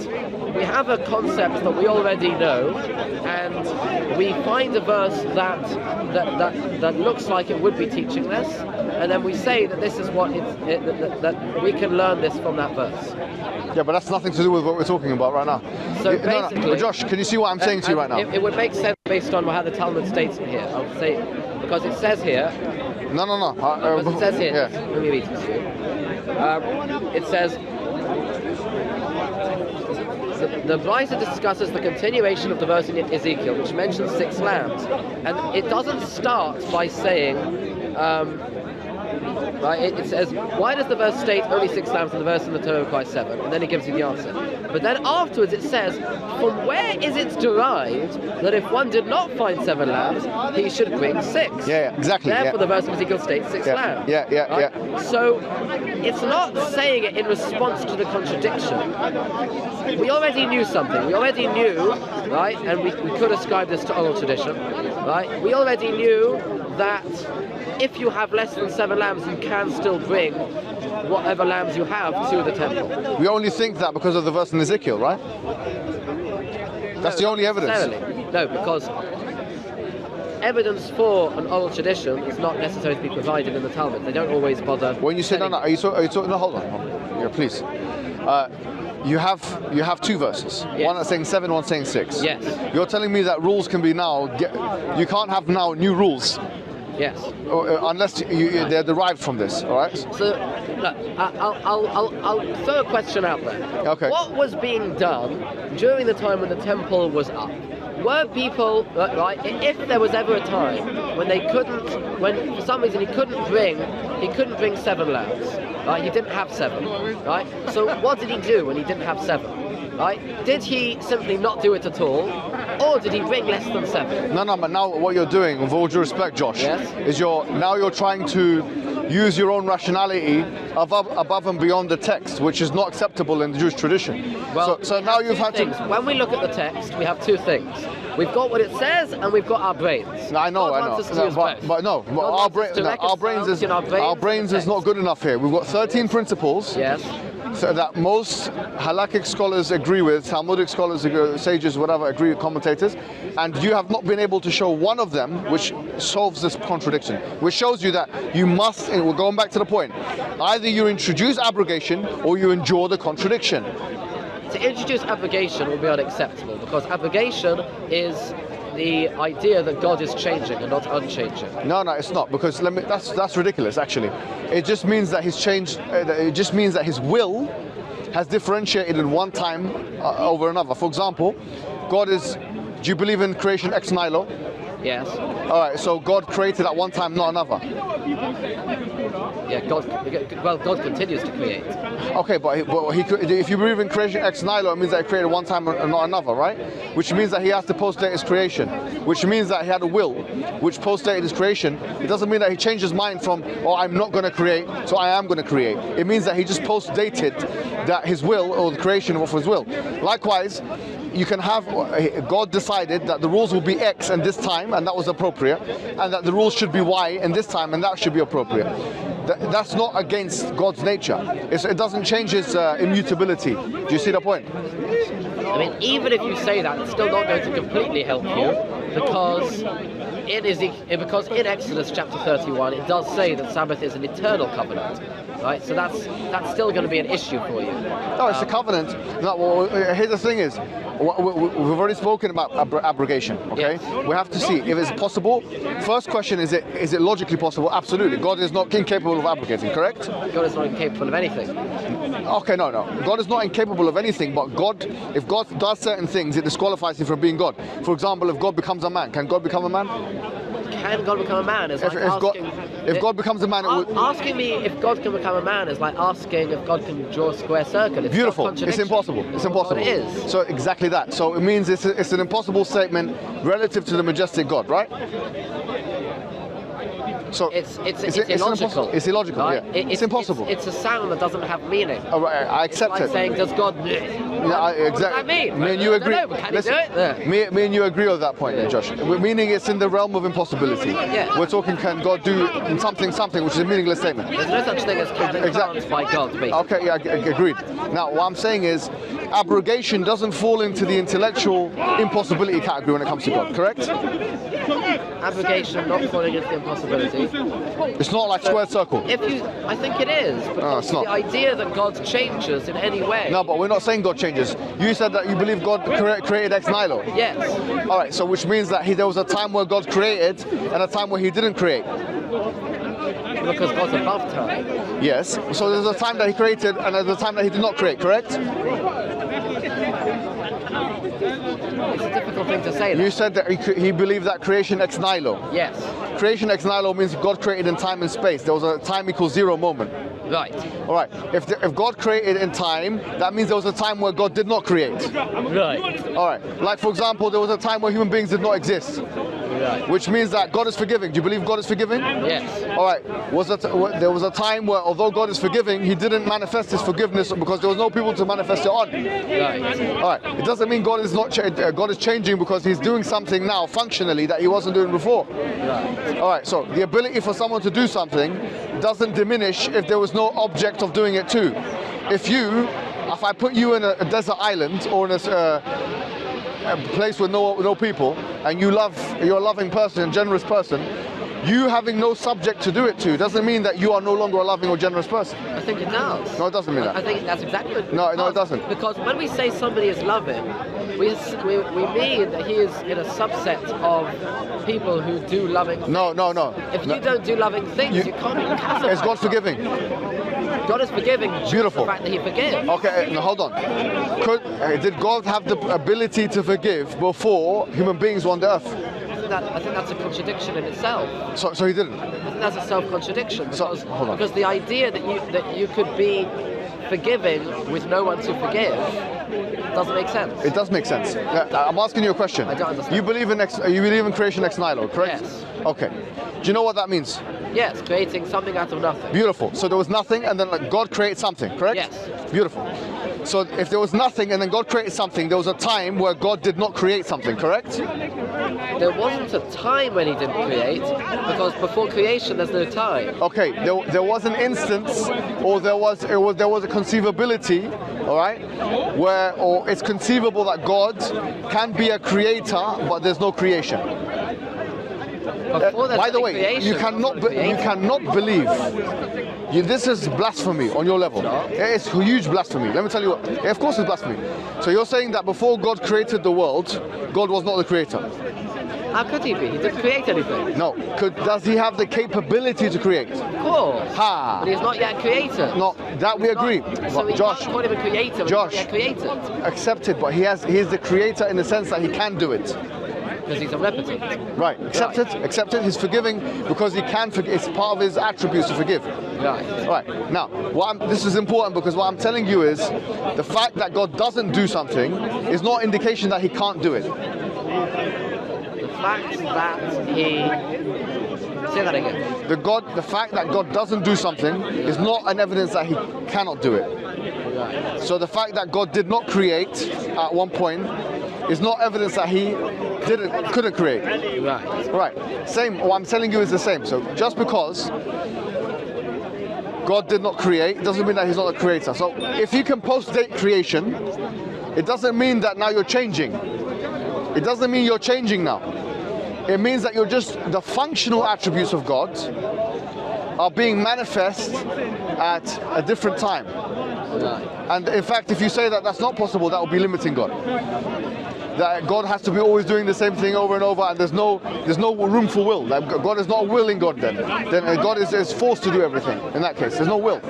we have a concept that we already know, and we find a verse that looks like it would be teaching this, and then we say that this is what that we can learn this from that verse. Yeah, but that's nothing to do with what we're talking about right now. So No, Josh, can you see what I'm saying to you right now? It would make sense based on how the Talmud states it here. I'll say, because it says here. No. Because it says here. Yeah. Let me read this to you. It says. The Brisa discusses the continuation of the verse in Ezekiel, which mentions 6 lambs, and it doesn't start by saying. Right, it says, why does the verse state only 6 lambs and the verse in the Torah requires 7? And then it gives you the answer. But then afterwards it says, from where is it derived that if one did not find 7 lambs, he should bring 6? Yeah, exactly. Therefore the verse of Ezekiel states 6 lambs. Yeah. So it's not saying it in response to the contradiction. We already knew something. We already knew, right, and we could ascribe this to oral tradition, right? We already knew that if you have less than 7 lambs, you can still bring whatever lambs you have to the temple. We only think that because of the verse in Ezekiel, right? That's the only evidence. No, because evidence for an oral tradition is not necessary to be provided in the Talmud. They don't always bother. When you say no, are you talking? No, hold on. Yeah, please. You have 2 verses. Yes. One that's saying 7, one saying 6. Yes. You're telling me that rules can be you can't have now new rules. Yes. Unless they're derived from this, all right? So, look, I'll throw a question out there. Okay. What was being done during the time when the temple was up? Were people, right, if there was ever a time when when for some reason he couldn't bring 7 lambs, right? He didn't have 7, right? So what did he do when he didn't have 7? Right? Did he simply not do it at all, or did he bring less than 7? No, but now what you're doing, with all due respect, Josh, is you're trying to use your own rationality above and beyond the text, which is not acceptable in the Jewish tradition. Well, so now you've had things. When we look at the text, we have 2 things. We've got what it says, and we've got our brains. I know. Our brains is not good enough here. We've got 13 principles. Yes. So that most halakhic scholars agree with, Talmudic scholars, sages, whatever, agree with, commentators, and you have not been able to show one of them which solves this contradiction, which shows you that you must, and we're going back to the point, either you introduce abrogation or you endure the contradiction. To introduce abrogation will be unacceptable, because abrogation is the idea that God is changing and not unchanging. No, it's not, because that's ridiculous, actually. It just means that he's changed, it just means that his will has differentiated in one time over another. For example, do you believe in creation ex nihilo? Yes. All right, so God created at one time, not another. Yeah, God continues to create. Okay, but if you believe in creation ex nihilo, it means that he created one time and not another, right? Which means that he has to post-date his creation, which means that he had a will, which post-dated his creation. It doesn't mean that he changed his mind from, I'm not going to create, so I am going to create. It means that he just post-dated that his will, or the creation of his will. Likewise, you can have, God decided that the rules will be X and this time, and that was appropriate, and that the rules should be Y and this time, and that should be appropriate. That's not against God's nature. It doesn't change his immutability. Do you see the point? I mean, even if you say that, it's still not going to completely help you, because in Exodus chapter 31, it does say that Sabbath is an eternal covenant, right? So that's still going to be an issue for you. No, it's a covenant. No, well, here's the thing is, we've already spoken about abrogation, okay? Yes. We have to see if it's possible. First question, is it logically possible? Absolutely. God is not incapable of abrogating, correct? God is not incapable of anything. Okay, no. God is not incapable of anything, but if God does certain things, it disqualifies him from being God. For example, if God becomes a man, can God become a man? can God become a man is like asking. If God becomes a man, asking me if God can become a man is like asking if God can draw a square circle. It's beautiful. It's impossible. It's impossible. It is. So exactly that. So it means it's an impossible statement relative to the majestic God, right? So it's illogical. It's illogical. Right? Yeah. It's impossible. It's a sound that doesn't have meaning. Oh, right, I accept it's like it. saying, does God? Yeah, exactly. What does that mean? Me and you agree. I don't know, but can he do it? Yeah. Me and you agree on that point, Josh. Meaning it's in the realm of impossibility. Yeah. We're talking, can God do something, which is a meaningless statement. There's no such thing as can be planned by God, basically. Okay, yeah, agreed. Now, what I'm saying is, abrogation doesn't fall into the intellectual impossibility category when it comes to God, correct? Abrogation not falling into the impossibility. It's not like square circle. I think it is, because it's not. the idea that God changes in any way. No, but we're not saying God changes. You said that you believe God created ex nihilo. Yes. All right, so which means that there was a time where God created and a time where He didn't create. Because God's above time. Yes. So there's a time that He created and there's a time that He did not create, correct? It's a difficult thing to say. You said that he believed that creation ex nihilo. Yes. Creation ex nihilo means God created in time and space. There was a time equals zero moment. Right. All right. If God created in time, that means there was a time where God did not create. Right. All right. Like, for example, there was a time where human beings did not exist. Right. Which means that God is forgiving. Do you believe God is forgiving? Yes. All right. There was a time where, although God is forgiving, He didn't manifest His forgiveness because there was no people to manifest it on. Right. All right. It doesn't mean God is not God is changing because He's doing something now functionally that He wasn't doing before. Right. All right. So the ability for someone to do something doesn't diminish if there was no object of doing it too. If I put you in a desert island or in a place with no people, and you're a loving person, a generous person, you having no subject to do it to doesn't mean that you are no longer a loving or generous person. I think it does. No, it doesn't mean that. I think that's exactly what it No, does. it doesn't. Because when we say somebody is loving, we mean that he is in a subset of people who do loving things. No. If you don't do loving things, you can't even classify. Is God forgiving? God is forgiving. Beautiful. The fact that He forgives. Okay, now hold on. Did God have the ability to forgive before human beings were on the earth? I think that's a contradiction in itself. So He didn't. I think that's a self-contradiction because the idea that you could be forgiving with no one to forgive doesn't make sense. It does make sense. I'm asking you a question. I don't understand. You believe in creation ex nihilo, correct? Yes. Okay. Do you know what that means? Yes, creating something out of nothing. Beautiful. So there was nothing, and then God created something, correct? Yes. Beautiful. So if there was nothing, and then God created something, there was a time where God did not create something, correct? There wasn't a time when He didn't create, because before creation there's no time. Okay. There was an instance, or there was a conceivability, all right, or it's conceivable that God can be a creator, but there's no creation. By the way, you cannot believe. This is blasphemy on your level. It's huge blasphemy. Let me tell you what. Of course, it's blasphemy. So you're saying that before God created the world, God was not the creator? How could He be? He didn't create anything. No. Does He have the capability to create? Of course. Ha. But He's not yet created. No, that we agree. So we Josh, can't call Him a creator. Josh, He's not yet created. accepted, but He's the creator in the sense that He can do it. Because He's omnipotent. Right, accepted. He's forgiving because He can forgive. It's part of His attributes to forgive. Right. Right. Now, this is important because what I'm telling you is the fact that God doesn't do something is not indication that He can't do it. The fact that He... Say that again. The fact that God doesn't do something is not an evidence that He cannot do it. Right. So the fact that God did not create at one point is not evidence that He couldn't create. Right. Right. Same. What I'm telling you is the same. So just because God did not create doesn't mean that He's not a creator. So if you can post-date creation, it doesn't mean that now you're changing. It doesn't mean you're changing now. It means that the functional attributes of God are being manifest at a different time. Right. And in fact, if you say that that's not possible, that will be limiting God. that God has to be always doing the same thing over and over, and there's no room for will. Like God is not a willing God then God is forced to do everything. In that case, there's no will.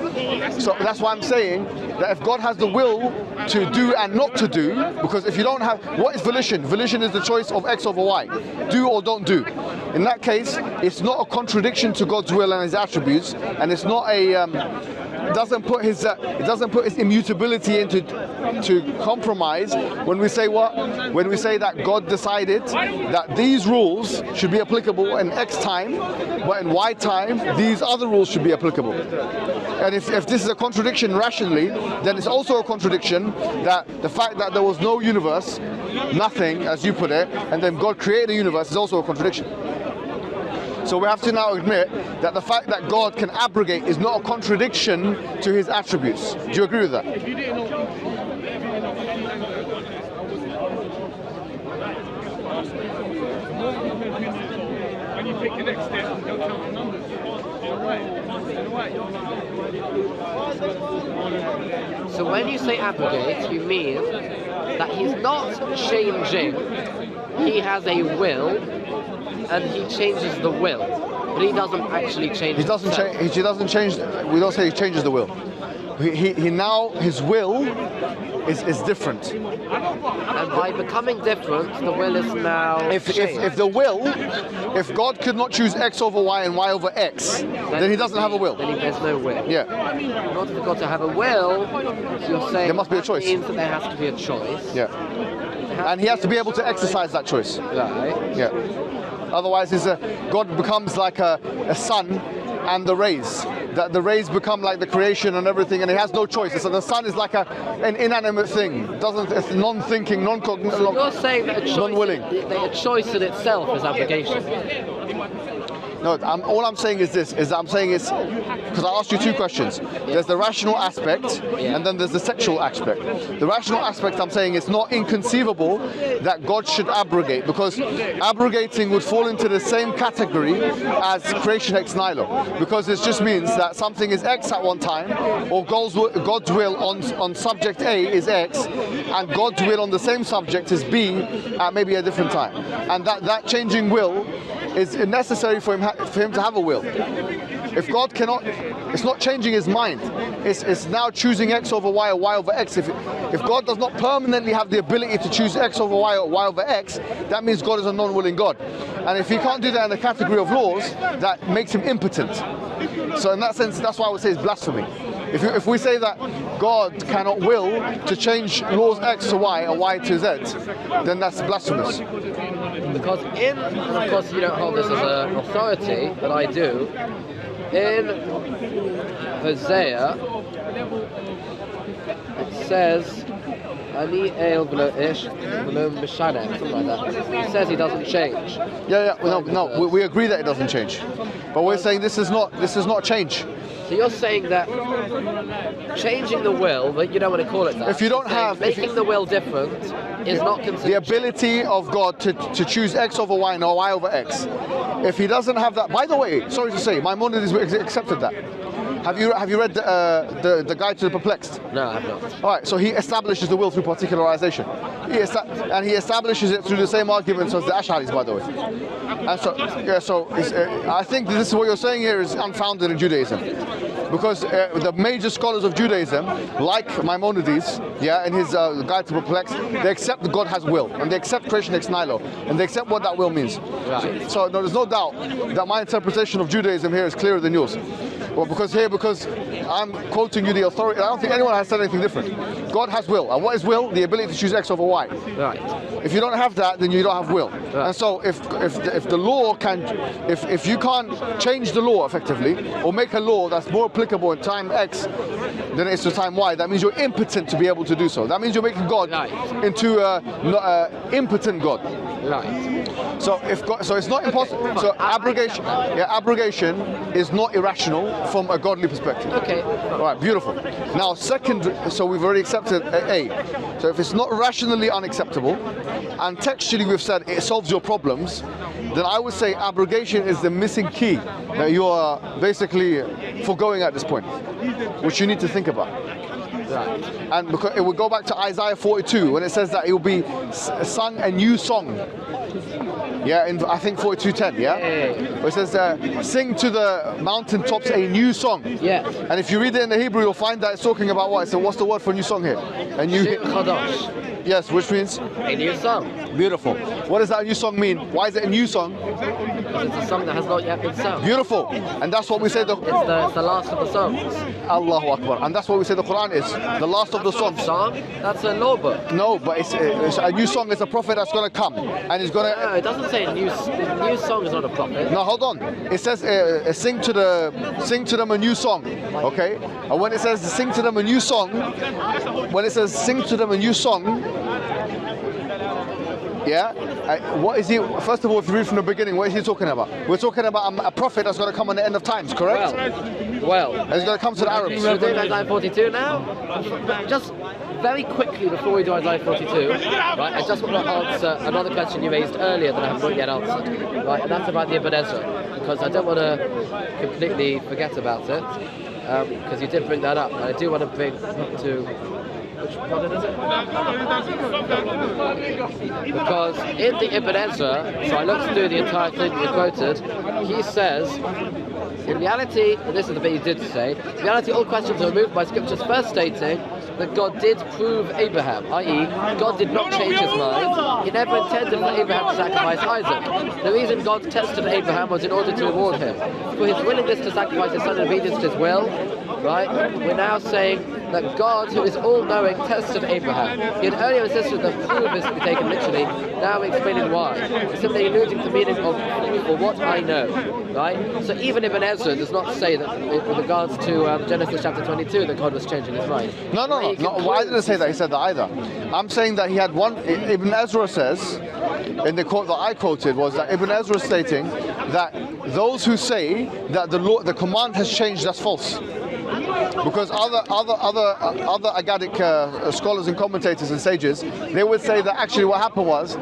So that's why I'm saying that if God has the will to do and not to do, because if you don't have, what is volition? Volition is the choice of X over Y, do or don't do. In that case, it's not a contradiction to God's will and His attributes, and it's not a it doesn't put his immutability into compromise when we say what? When we say that God decided that these rules should be applicable in X time, but in Y time these other rules should be applicable. And if this is a contradiction rationally, then it's also a contradiction that the fact that there was no universe, nothing as you put it, and then God created a universe is also a contradiction. So we have to now admit that the fact that God can abrogate is not a contradiction to His attributes. Do you agree with that? When you take the next step, don't count the numbers. So when you say abrogate, you mean that He's not changing, He has a will, and He changes the will, but He doesn't actually change. He doesn't change. He doesn't change. We don't say He changes the will. He now, His will is different. And by becoming different, the will is now if God could not choose X over Y and Y over X, then He doesn't have a will. Then there's no will. Yeah. In order for God to have a will, you're saying there must be a choice. Means that there has to be a choice. Yeah. And He has to be able to exercise that choice. Right. Yeah. Otherwise, God becomes like a sun and the rays. That the rays become like the creation and everything, and He has no choice. So the sun is like an inanimate thing. It's non-thinking, non-cognitive. So you're saying that non-willing. A choice in itself is abrogation. No, all I'm saying is this, because I asked you two questions. There's the rational aspect, and then there's the sexual aspect. The rational aspect, I'm saying, it's not inconceivable that God should abrogate, because abrogating would fall into the same category as creation ex nihilo, because it just means that something is X at one time, or God's will on subject A is X, and God's will on the same subject is B at maybe a different time. And that changing will is necessary for him to have a will. If God cannot, it's not changing His mind. It's now choosing X over Y or Y over X. If God does not permanently have the ability to choose X over Y or Y over X, that means God is a non-willing God. And if He can't do that in the category of laws, that makes Him impotent. So in that sense, that's why I would say it's blasphemy. If we say that God cannot will to change laws X to Y or Y to Z, then that's blasphemous. Because and of course you don't hold this as an authority, but I do. In Hosea, it says, Ani el v'lo ish v'lo mishaneh, something like that. It says He doesn't change. No, we agree that it doesn't change, but we're saying this is not change. So you're saying that changing the will, but you don't want to call it that. If you don't have making the will different is not considered the ability of God to choose X over Y and Y over X. If He doesn't have that, by the way, sorry to say, Maimonides accepted that. Have you read the Guide to the Perplexed? No, I have not. All right, so he establishes the will through particularization. He establishes it through the same arguments as the Ash'aris, by the way. And I think this is what you're saying here is unfounded in Judaism. Because the major scholars of Judaism, like Maimonides, in his Guide to Perplexed, they accept that God has will, and they accept creation ex nihilo, and they accept what that will means. Right. So there's no doubt that my interpretation of Judaism here is clearer than yours. Well, because I'm quoting you the authority, I don't think anyone has said anything different. God has will, and what is will? The ability to choose X over Y. Right. If you don't have that, then you don't have will. Right. And so if the law if you can't change the law effectively, or make a law that's more applicable in time X than it is to time Y, that means you're impotent to be able to do so. That means you're making God into an impotent God. Right. So it's not impossible. So abrogation is not irrational from a godly perspective. Okay. All right, beautiful. Now, second, so we've already accepted A. So if it's not rationally unacceptable, and textually we've said it solves your problems, then I would say abrogation is the missing key that you are basically foregoing at this point, which you need to think about. Right. And because it will go back to Isaiah 42 when it says that it will be sung a new song. Yeah, in I think 42:10, yeah? Where it says, sing to the mountaintops a new song. Yeah. And if you read it in the Hebrew, you'll find that it's talking about what? So what's the word for new song here? A new Shir Chadash. Yes, which means? A new song. Beautiful. What does that new song mean? Why is it a new song? Because it's a song that has not yet been sung. Beautiful. And that's what we say It's the last of the songs. Allahu Akbar. And that's what we say the Quran is. The last of the songs. Song? That's a law book. No, but it's a new song. It's a prophet that's going to come. And he's going to... No, it doesn't say new song is not a prophet. No, hold on. It says sing to them a new song. Okay? And when it says sing to them a new song, when it says sing to them a new song, yeah, what is he? First of all, if you read from the beginning, what is he talking about? We're talking about a prophet that's going to come on the end of times, correct? Well. And he's going to come to the Arabs. Should we do Isaiah 42 now? Just very quickly before we do Isaiah 42, right, I just want to answer another question you raised earlier that I have not yet answered, right, and that's about the Ibn Ezra, because I don't want to completely forget about it, because you did bring that up, and I do want to bring to... Which one is it? Because in the Ibn Ezra, so I looked through the entire thing you quoted, he says, in reality, and this is the bit he did say, in reality all questions are removed by scriptures first stating that God did prove Abraham, i.e. God did not change his mind. He never intended for Abraham to sacrifice Isaac. The reason God tested Abraham was in order to reward him for his willingness to sacrifice his son in obedience to his will. Right? We're now saying that God, who is all-knowing, tested Abraham. He had earlier insisted that prove is to be taken literally. Now we're explaining why. We're simply alluding to the meaning of for what I know. Right? So even Ibn Ezra does not say that with regards to Genesis chapter 22 that God was changing his mind. No. Well, I didn't say that. He said that either. I'm saying that he had one. Ibn Ezra says, in the quote that I quoted, was that Ibn Ezra is stating that those who say that the command has changed, that's false. Because other Agadic scholars and commentators and sages, they would say that actually what happened was,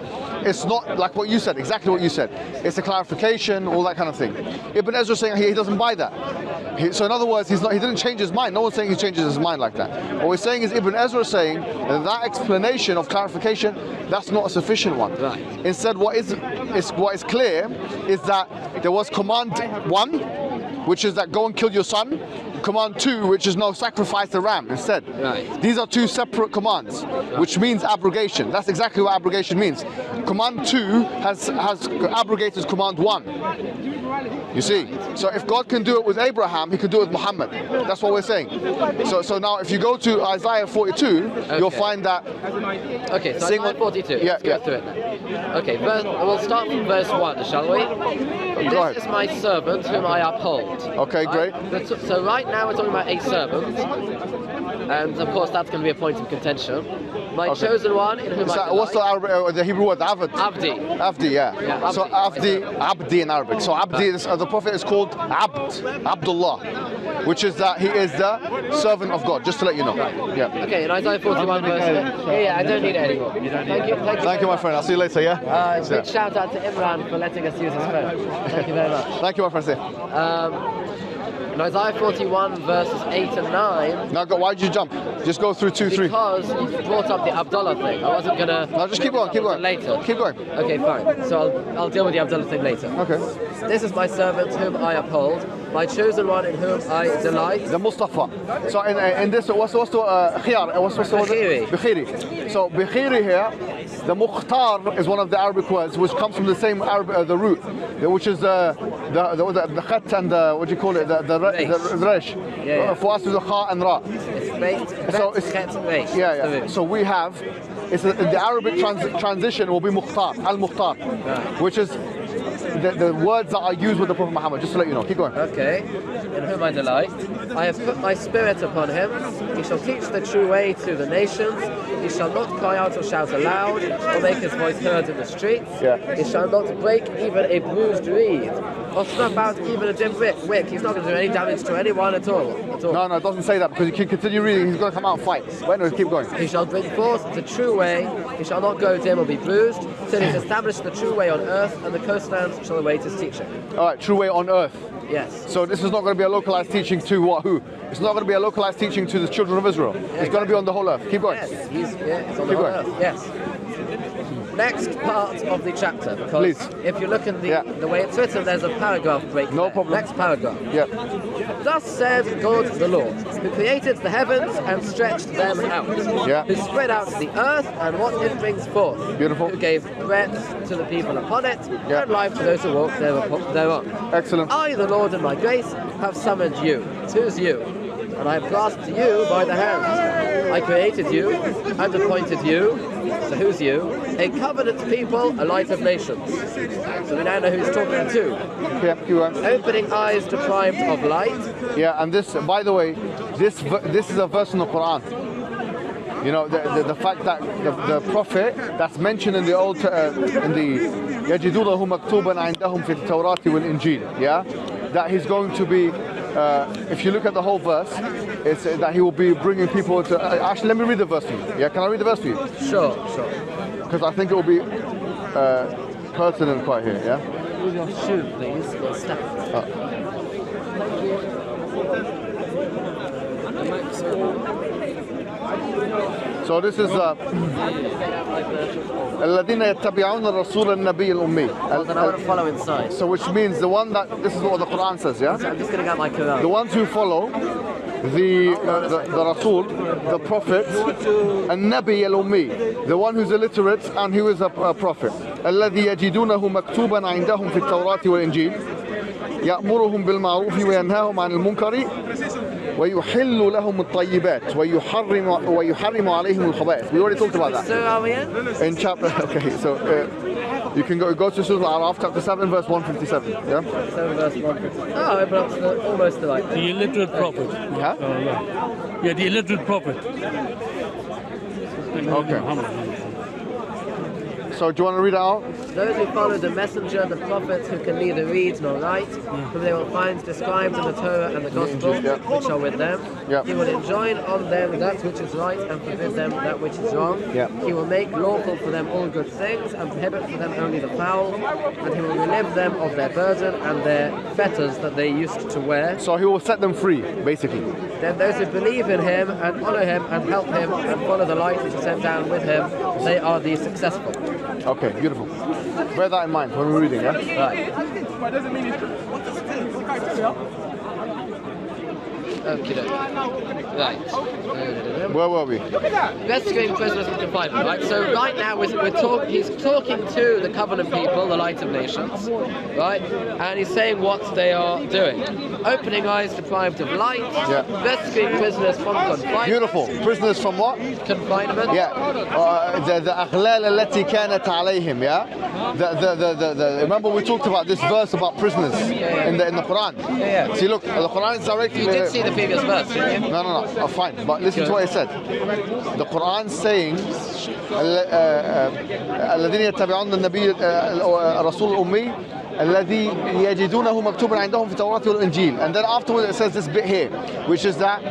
it's not like what you said, exactly what you said. It's a clarification, all that kind of thing. Ibn Ezra is saying he doesn't buy that. So in other words, he didn't change his mind. No one's saying he changes his mind like that. What we're saying is Ibn Ezra is saying that explanation of clarification, that's not a sufficient one. Right. Instead, what is clear is that there was command 1, which is that go and kill your son. Command 2, which is no, sacrifice the ram instead. Right. These are two separate commands, which means abrogation. That's exactly what abrogation means. Command 2 has abrogated command 1. You see? So if God can do it with Abraham, he could do it with Muhammad. That's what we're saying. So now if you go to Isaiah 42, you'll find that... Okay, so Isaiah 42. Yeah, Let's go through it now. Okay, we'll start from verse 1, shall we? This is my servant whom I uphold. Okay, great. So right now we're talking about a servant, and of course that's going to be a point of contention. My chosen one in whom I delight. What's the Hebrew word? Abdi, yeah. So Abdi in Arabic. So Abdi, the prophet is called Abdullah, which is that he is the servant of God, just to let you know. Yeah. Okay, in Isaiah 41 verse... Yeah, I don't need it anymore. Thank you, my friend. I'll see you later, yeah? Big shout out to Imran for letting us use his phone. Thank you very much. Thank you, my friend. In Isaiah 41 verses 8 and 9... Now, why did you jump? Just go through 2, 3. Because you brought up the Abdullah thing. I wasn't going to... No, just keep going. Later. Keep going. Okay, fine. So I'll deal with the Abdullah thing later. Okay. This is my servant whom I uphold, my chosen one in whom I delight. The Mustafa. So in this, what's the khiyar? What's the Bikhiri. So Bikhiri here, the Mukhtar is one of the Arabic words which comes from the same Arabic, the root, which is the khat and what do you call it? The resh. Yeah. For us, it's the kha and ra. So it's resh. Yeah. So we have, the Arabic transition will be Mukhtar, al-Mukhtar, which is the words that are used with the Prophet Muhammad, just to let you know. Keep going. Okay. In whom I delight. I have put my spirit upon him. He shall teach the true way to the nations. He shall not cry out or shout aloud, or make his voice heard in the streets. Yeah. He shall not break even a bruised reed, or snuff out even a dim wick. He's not going to do any damage to anyone at all. No, it doesn't say that, because you can continue reading, he's going to come out and fight. Wait, no, keep going. He shall bring forth the true way. He shall not go dim or be bruised, till he's established the true way on earth, and the coastlands shall await his teaching. All right, true way on earth. Yes. So this is not going to be a localized teaching to what? Who? It's not going to be a localized teaching to the children of Israel. It's going to be on the whole earth. Keep going. Yes, it's on the Keep whole going. earth. Yes. Next part of the chapter, because Please. if you look in Yeah. the way it's written, there's a paragraph break. No there. problem. Next paragraph. Yeah. Thus said God the Lord, who created the heavens and stretched them out, Yeah. who spread out the earth and what it brings forth, Beautiful. who gave breath to the people upon it, Yeah. and life to those who walk thereon. Excellent. I, the Lord, in my grace, have summoned you. Who's you? And I have grasped you by the hand. I created you and appointed you. So who's you? A covenant people, a light of nations. So we now know who he's talking to. Yeah, keep going. Opening eyes deprived of light. Yeah, and this, by the way, this is a verse in the Quran. You know, the fact that the prophet that's mentioned in the old in the يجدونه مكتوبا عندهم في التوراة والإنجيل, yeah, that he's going to be. If you look at the whole verse, it's that he will be bringing people to. Actually, let me read the verse to you. Yeah, can I read the verse to you? Sure. Because I think it will be pertinent quite here. Yeah. Move your shoe, please. Your step. So this is الذين يتبعون الرسول النبي الأمي. Then I want to follow inside. So which means the one that this is what the Quran says, yeah. So I'm just going to get my Quran. The ones who follow the Rasul, the Prophet, and Nabi al-Ummi, the one who's illiterate and who is a prophet. الذي يجدونه مكتوبا عندهم في التوراة والإنجيل يأمرهم بالمعروف وينهاهم عن المنكر ويحل لهم الطيبات ويحرم عليهم الخبائث. We already talked about that. So are we in? In chapter, okay, so you can go to Surah Al-Araf, chapter 7, verse 157. Yeah. 7 verse 1. Oh, but it's almost the right. The illiterate prophet. Yeah. Yeah, the illiterate prophet. Okay. So do you want to read it out? Those who follow the messenger, the prophets who can neither read nor write, whom they will find described in the Torah and the Gospel, Yeah. which are with them. Yeah. He will enjoin on them that which is right and forbid them that which is wrong. Yeah. He will make lawful for them all good things and prohibit for them only the foul. And he will relieve them of their burden and their fetters that they used to wear. So he will set them free, basically. Then those who believe in him and honor him and help him and follow the light which is sent down with him, they are the successful. Okay, beautiful. Bear that in mind when we're reading, yeah? Right. Okay. Right. Where were we? Rescuing prisoners from confinement. Right. So right now he's talking to the covenant people, the light of nations, right? And he's saying what they are doing. Opening eyes deprived of light. Yeah. Rescuing prisoners from confinement. Beautiful. Prisoners from what? Confinement. Yeah. The أغلال التي كانت عليهم, yeah? Remember we talked about this verse about prisoners in the Quran. Yeah. See, look, the Quran is directly. You did see the previous verse, didn't you? No, fine. But listen to what it said. The Quran saying الذين يتبعون النبي الرسول الأمي الذي يجدونه مكتوبا عندهم في التوراة والإنجيل. And then afterwards it says this bit here, which is that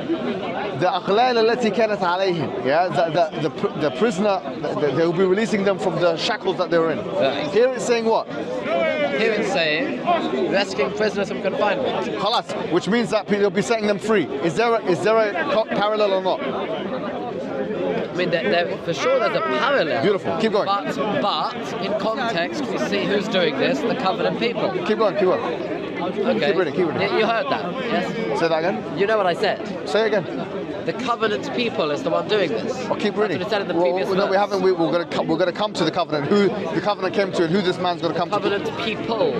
the أغلال التي كانت عليهم, yeah, the prisoner, they will be releasing them from the shackles that they were in. Right. Here it's saying what? Here it's saying rescuing prisoners from confinement. Khalas, which means that they'll be setting them free. Is there a parallel or not? I mean, for sure there's a parallel. Beautiful. Keep going. But in context, we see who's doing this, the covenant people. Keep going. Okay. Keep reading. You heard that, yes? Say that again. You know what I said? Say it again. The covenant people is the one doing this. Oh, keep reading. That's what it said in the previous no, we haven't. We're going to come to the covenant. Who the covenant came to, and who this man's going to come Covenant to. people.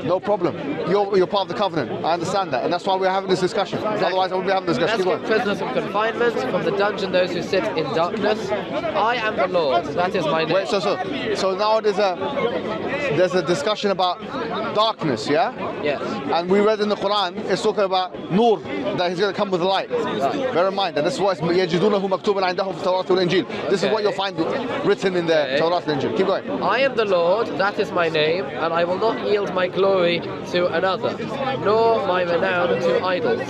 No problem. You're part of the covenant. I understand that, and that's why we're having this discussion. Exactly. Otherwise, I wouldn't be having this discussion. Keep Rescuing going. prisoners from confinement, from the dungeon those who sit in darkness. I am the Lord. That is my name. Wait. So now there's a discussion about darkness. Yeah. Yes. And we read in the Quran, it's talking about nur, that he's going to come with light. Right. Bear in mind that. This is what يَجِدُونَهُ مَكْتُوبًا عِنْدَهُمْ فِي التَّوْرَاةِ وَالْإِنْجِيلِ. This is what you'll find written in the Torah and Injil. Keep going. I am the Lord, that is my name, and I will not yield my glory to another, nor my renown to idols.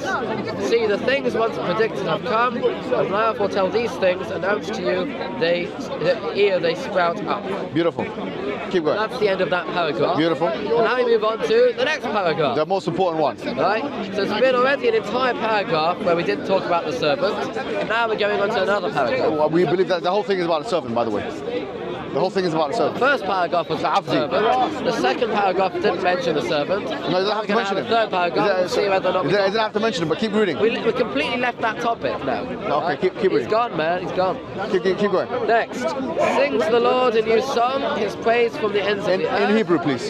See, the things once predicted have come, and now I foretell these things, announced to you, ere they sprout up. Beautiful. Keep going. That's the end of that paragraph. Beautiful. And now we move on to the next paragraph. The most important one. Right? So it's been already an entire paragraph where we didn't talk about the servant, and now we're going on to another paragraph. Well, we believe that the whole thing is about the servant, by the way. The whole thing is about the servant. The first paragraph was about the servant. The second paragraph didn't mention the servant. No, it doesn't have to mention the him. third paragraph and see whether or not It doesn't have to mention him, but keep reading. we completely left that topic now. Okay, keep He's reading. gone, man. He's gone. Keep going. Next, sings the Lord a new song, His praise from the ends of the earth. In Hebrew, please.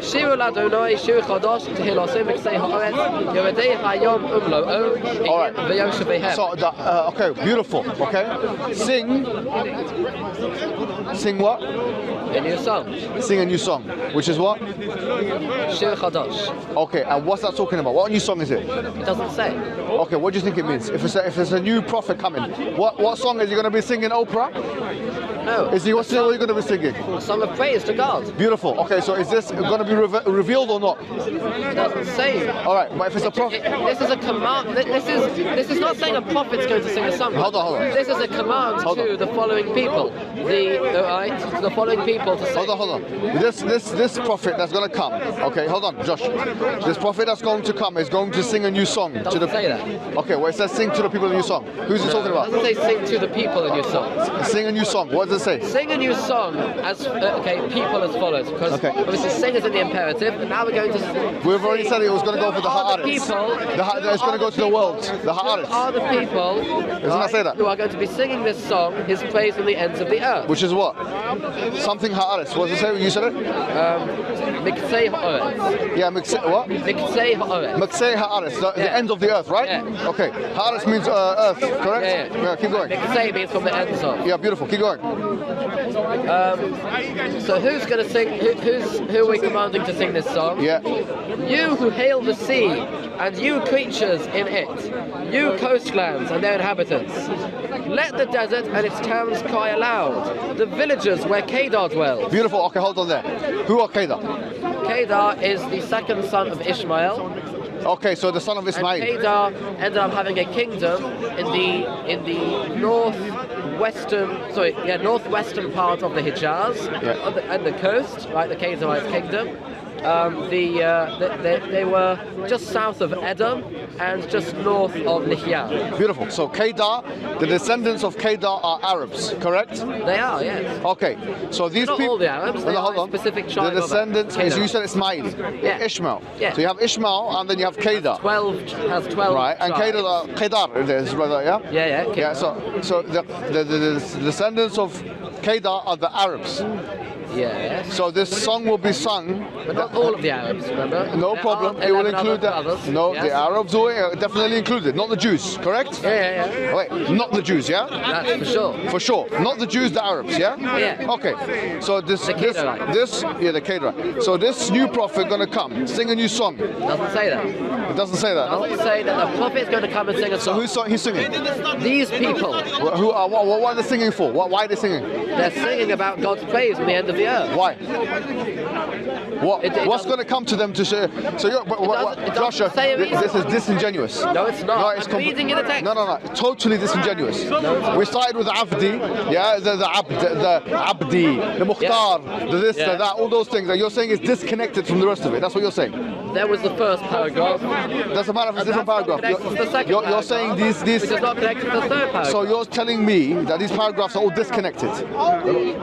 Shiru l'Adonai, Shiru Chodosh, Tehilosim, Miksei Ha'aretz, Yeredei Hayom Umlo'o, All right. V'yoshevehem. So, okay, beautiful. Okay, sing what? A new song. Sing a new song, which is what? Shiru Chodosh. Okay, and what's that talking about? What new song is it? It doesn't say. Okay, what do you think it means? If it's a new prophet coming, what song is he going to be singing? Oprah? No. What song are you going to be singing? A song of praise to God. Beautiful. Okay, so is this going to be revealed or not? It doesn't say. All right, but if it's a prophet, This is a command. This is not saying a prophet's going to sing a song. Hold on. This is a command to the following people. The following people to sing. Hold on. This prophet that's going to come. Okay, hold on, Josh. This prophet that's going to come is going to sing a new song to Doesn't the. say that. Okay, well it says sing to the people a new song. Who's he talking It about? doesn't say sing to the people a new song. Sing a new song. What does it say? Sing a new song as people as follows. Because Okay. obviously sing is in the imperative, and now we're going to. We've already said it was going to go for the Are the Ha'aretz. people? It's going to go to the world. The Ha'aretz. Are the people that say that? who are going to be singing this song, His praise from the ends of the earth? Which is what? Something Ha'aretz. What does it say? You said it? Miksei Ha'aretz. Yeah, what? Miksei Ha'aretz. Maksei Ha'aretz, the Yeah. end of the earth, right? Yeah. Okay. Ha'aretz means earth, correct? Yeah. Keep going. Miksei means from the ends of. Yeah, beautiful. Keep going. So who's going to sing? Who are we commanding to sing this song? Yeah. You who hail the sea, and you creatures in it, you coastlands and their inhabitants. Let the desert and its towns cry aloud, the villages where Kedar dwells. Beautiful. Okay, hold on there. Who are Kedar? Kedar is the second son of Ishmael, Okay, so the son of and Ismail. Kedar ended up having a kingdom in the northwestern part of the Hijaz, and the coast, right, the Kedarite kingdom. They were just south of Edom and just north of Lihyan. Beautiful. So Kedar, the descendants of Kedar are Arabs, correct? They are, yes. Okay. So these Not people. all the Arabs, they are a specific tribe The of descendants. Kedar. So you said Ismail. Yeah. Ishmael. Yeah. So you have Ishmael and then you have Kedar. 12 has 12. Right. And tribes. Kedar is brother, yeah? Yeah. Yeah. Kedar. So the descendants of Kedar are the Arabs. Yes. So this song will be sung. But not all of the Arabs, remember? No There problem. are It will 11 include other that. brothers, No, yes? the Arabs will definitely included, not the Jews, correct? Yeah. Wait, not the Jews, yeah? That's for sure. For sure. Not the Jews, the Arabs, yeah? Yeah. Okay. So the Kedarite. So this new prophet gonna come, sing a new song. It Doesn't say that. doesn't say that, no? Doesn't say that the prophet is going to come and sing a So song. he's singing? These people, Who are what are they singing for? Why are they singing? they're singing about God's praise from the end of the earth. Why? What's doesn't- going to come to them to say? So you're, doesn't Joshua, say a reason. this is disingenuous. No, it's not. I'm com- reading you the text. No, totally disingenuous. We started with Abdi, yeah, the Abdi, the Mukhtar, the this, the that, all those things that you're saying is disconnected from the rest of it. That's what you're saying. There was the first paragraph. Doesn't matter if it's a different That's not paragraph. connected to the second You're paragraph, saying these. Which is not connected to the third paragraph. So you're telling me that these paragraphs are all disconnected.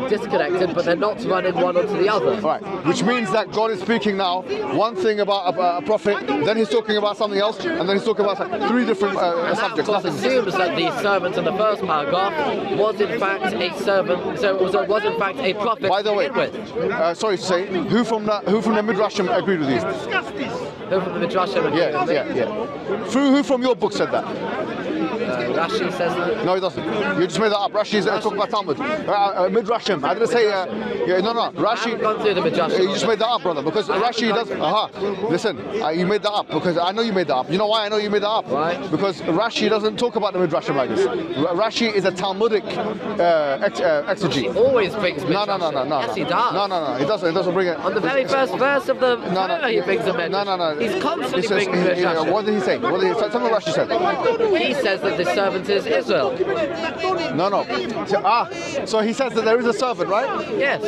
Disconnected, but they're not running one onto the other. Right, which means that God is speaking now one thing about a prophet, then he's talking about something else, and then he's talking about three different And that, of subjects. course, Nothing. assumes that the servant in the first paragraph was in fact a servant, so it was in fact a prophet By the to way, begin with. sorry to say, who from the Midrashim agreed with you? Who from the Midrash agreed with me? Yeah. Who from your book said that? Rashi says that. No, he doesn't. You just made that up. Rashi is talking about Talmud. Midrashim. I didn't say. No. I Rashi. haven't gone through the Midrashim. You just made that up, brother. Because Rashi doesn't. Listen, you made that up because I know you made that up. You know why I know you made that up? Why? Because Rashi doesn't talk about the Midrashim like this. Rashi is a Talmudic exegete. He always brings No. Midrashim. Yes, he does. No. He doesn't bring it. On the very first verse of the Torah, he brings a Midrash. No. He's constantly He says, bringing Midrash. what did he say? Tell me what Rashi said. He says that the servant is Israel. No. So he says that there is a servant, right? Yes.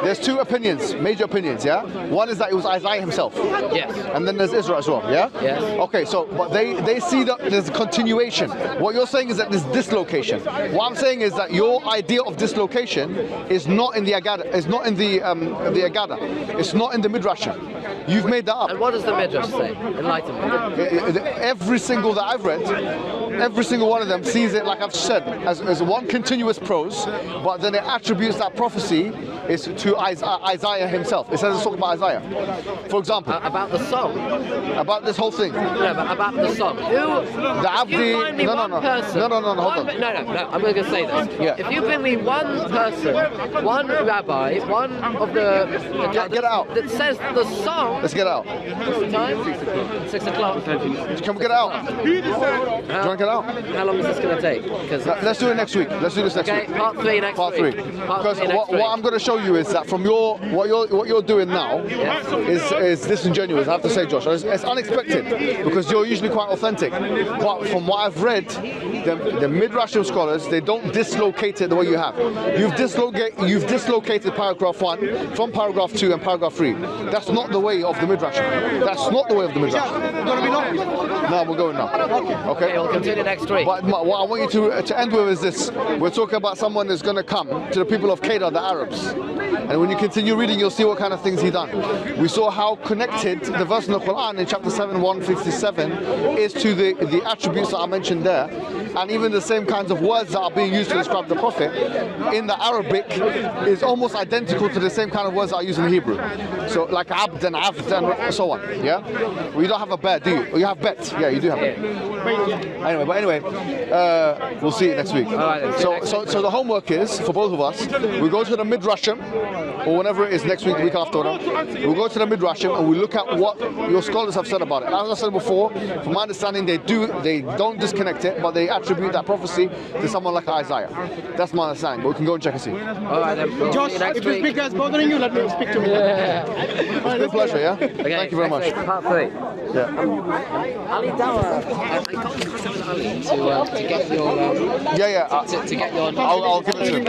There's two opinions, major opinions, yeah? One is that it was Isaiah himself. Yes. And then there's Israel as well, yeah? Yes. Okay, so, but they see that there's a continuation. What you're saying is that there's dislocation. What I'm saying is that your idea of dislocation is not in the Agada, it's not in the Agada. It's not in the Midrashim. You've made that up. And what does the Midrash say? Enlighten me. Every single that I've read, every single one of them sees it, like I've said, as one continuous prose, but then it attributes that prophecy is to Isaiah himself. It says it's talking about Isaiah. For example, About the song. about this whole thing. No, but about the song. Who? The Abdi. You find me one person. No, hold on. No. I'm going to say this. Yeah. If you bring me one person, one rabbi, one of the Get it out. that says the song. Let's get it out. What's the time? 6 o'clock. Can we get it out? Do you want to get it out? How long is this going to take? Because Let's do it next week. Let's do this next okay, week. part 3 next Part week. 3. Part Because 3 next week. what I'm going to show you is that from what you're doing now is disingenuous. I have to say, Josh, it's unexpected because you're usually quite authentic. But from what I've read, the Midrashim scholars, they don't dislocate it the way you have. You've dislocated paragraph 1 from paragraph 2 and paragraph 3. That's not the way of the Midrashim. That's not the way of the Midrashim. No, we're going now. Okay. We'll continue next week. But what I want you to end with is this. We're talking about someone who's going to come to the people of Kedar, the Arabs. And when you continue reading, you'll see what kind of things he done. We saw how connected the verse in the Quran in chapter 7, 157 is to the attributes that I mentioned there. And even the same kinds of words that are being used to describe the Prophet in the Arabic is almost identical to the same kind of words that are used in Hebrew. So like abd and and so on. Yeah? Well, you don't have a bet, do you? Oh, you have bet. Yeah, you do have bet. Anyway, we'll see it next week. So the homework is, for both of us, we go to the Midrashim, or whenever it is next week, the week after, we'll go to the Midrashim and we look at what your scholars have said about it. As I said before, from my understanding, they don't disconnect it, but they attribute that prophecy to someone like Isaiah. That's my understanding, but we can go and check and see. All right, then. We'll Josh, see you next if this week. big guy's bothering you, let me speak to me. It's been a pleasure, yeah? Okay, Thank you very much. next week, part 3. Yeah. Ali Dawa, I got in contact with Ali to get your Yeah. to get your. I'll give it to him.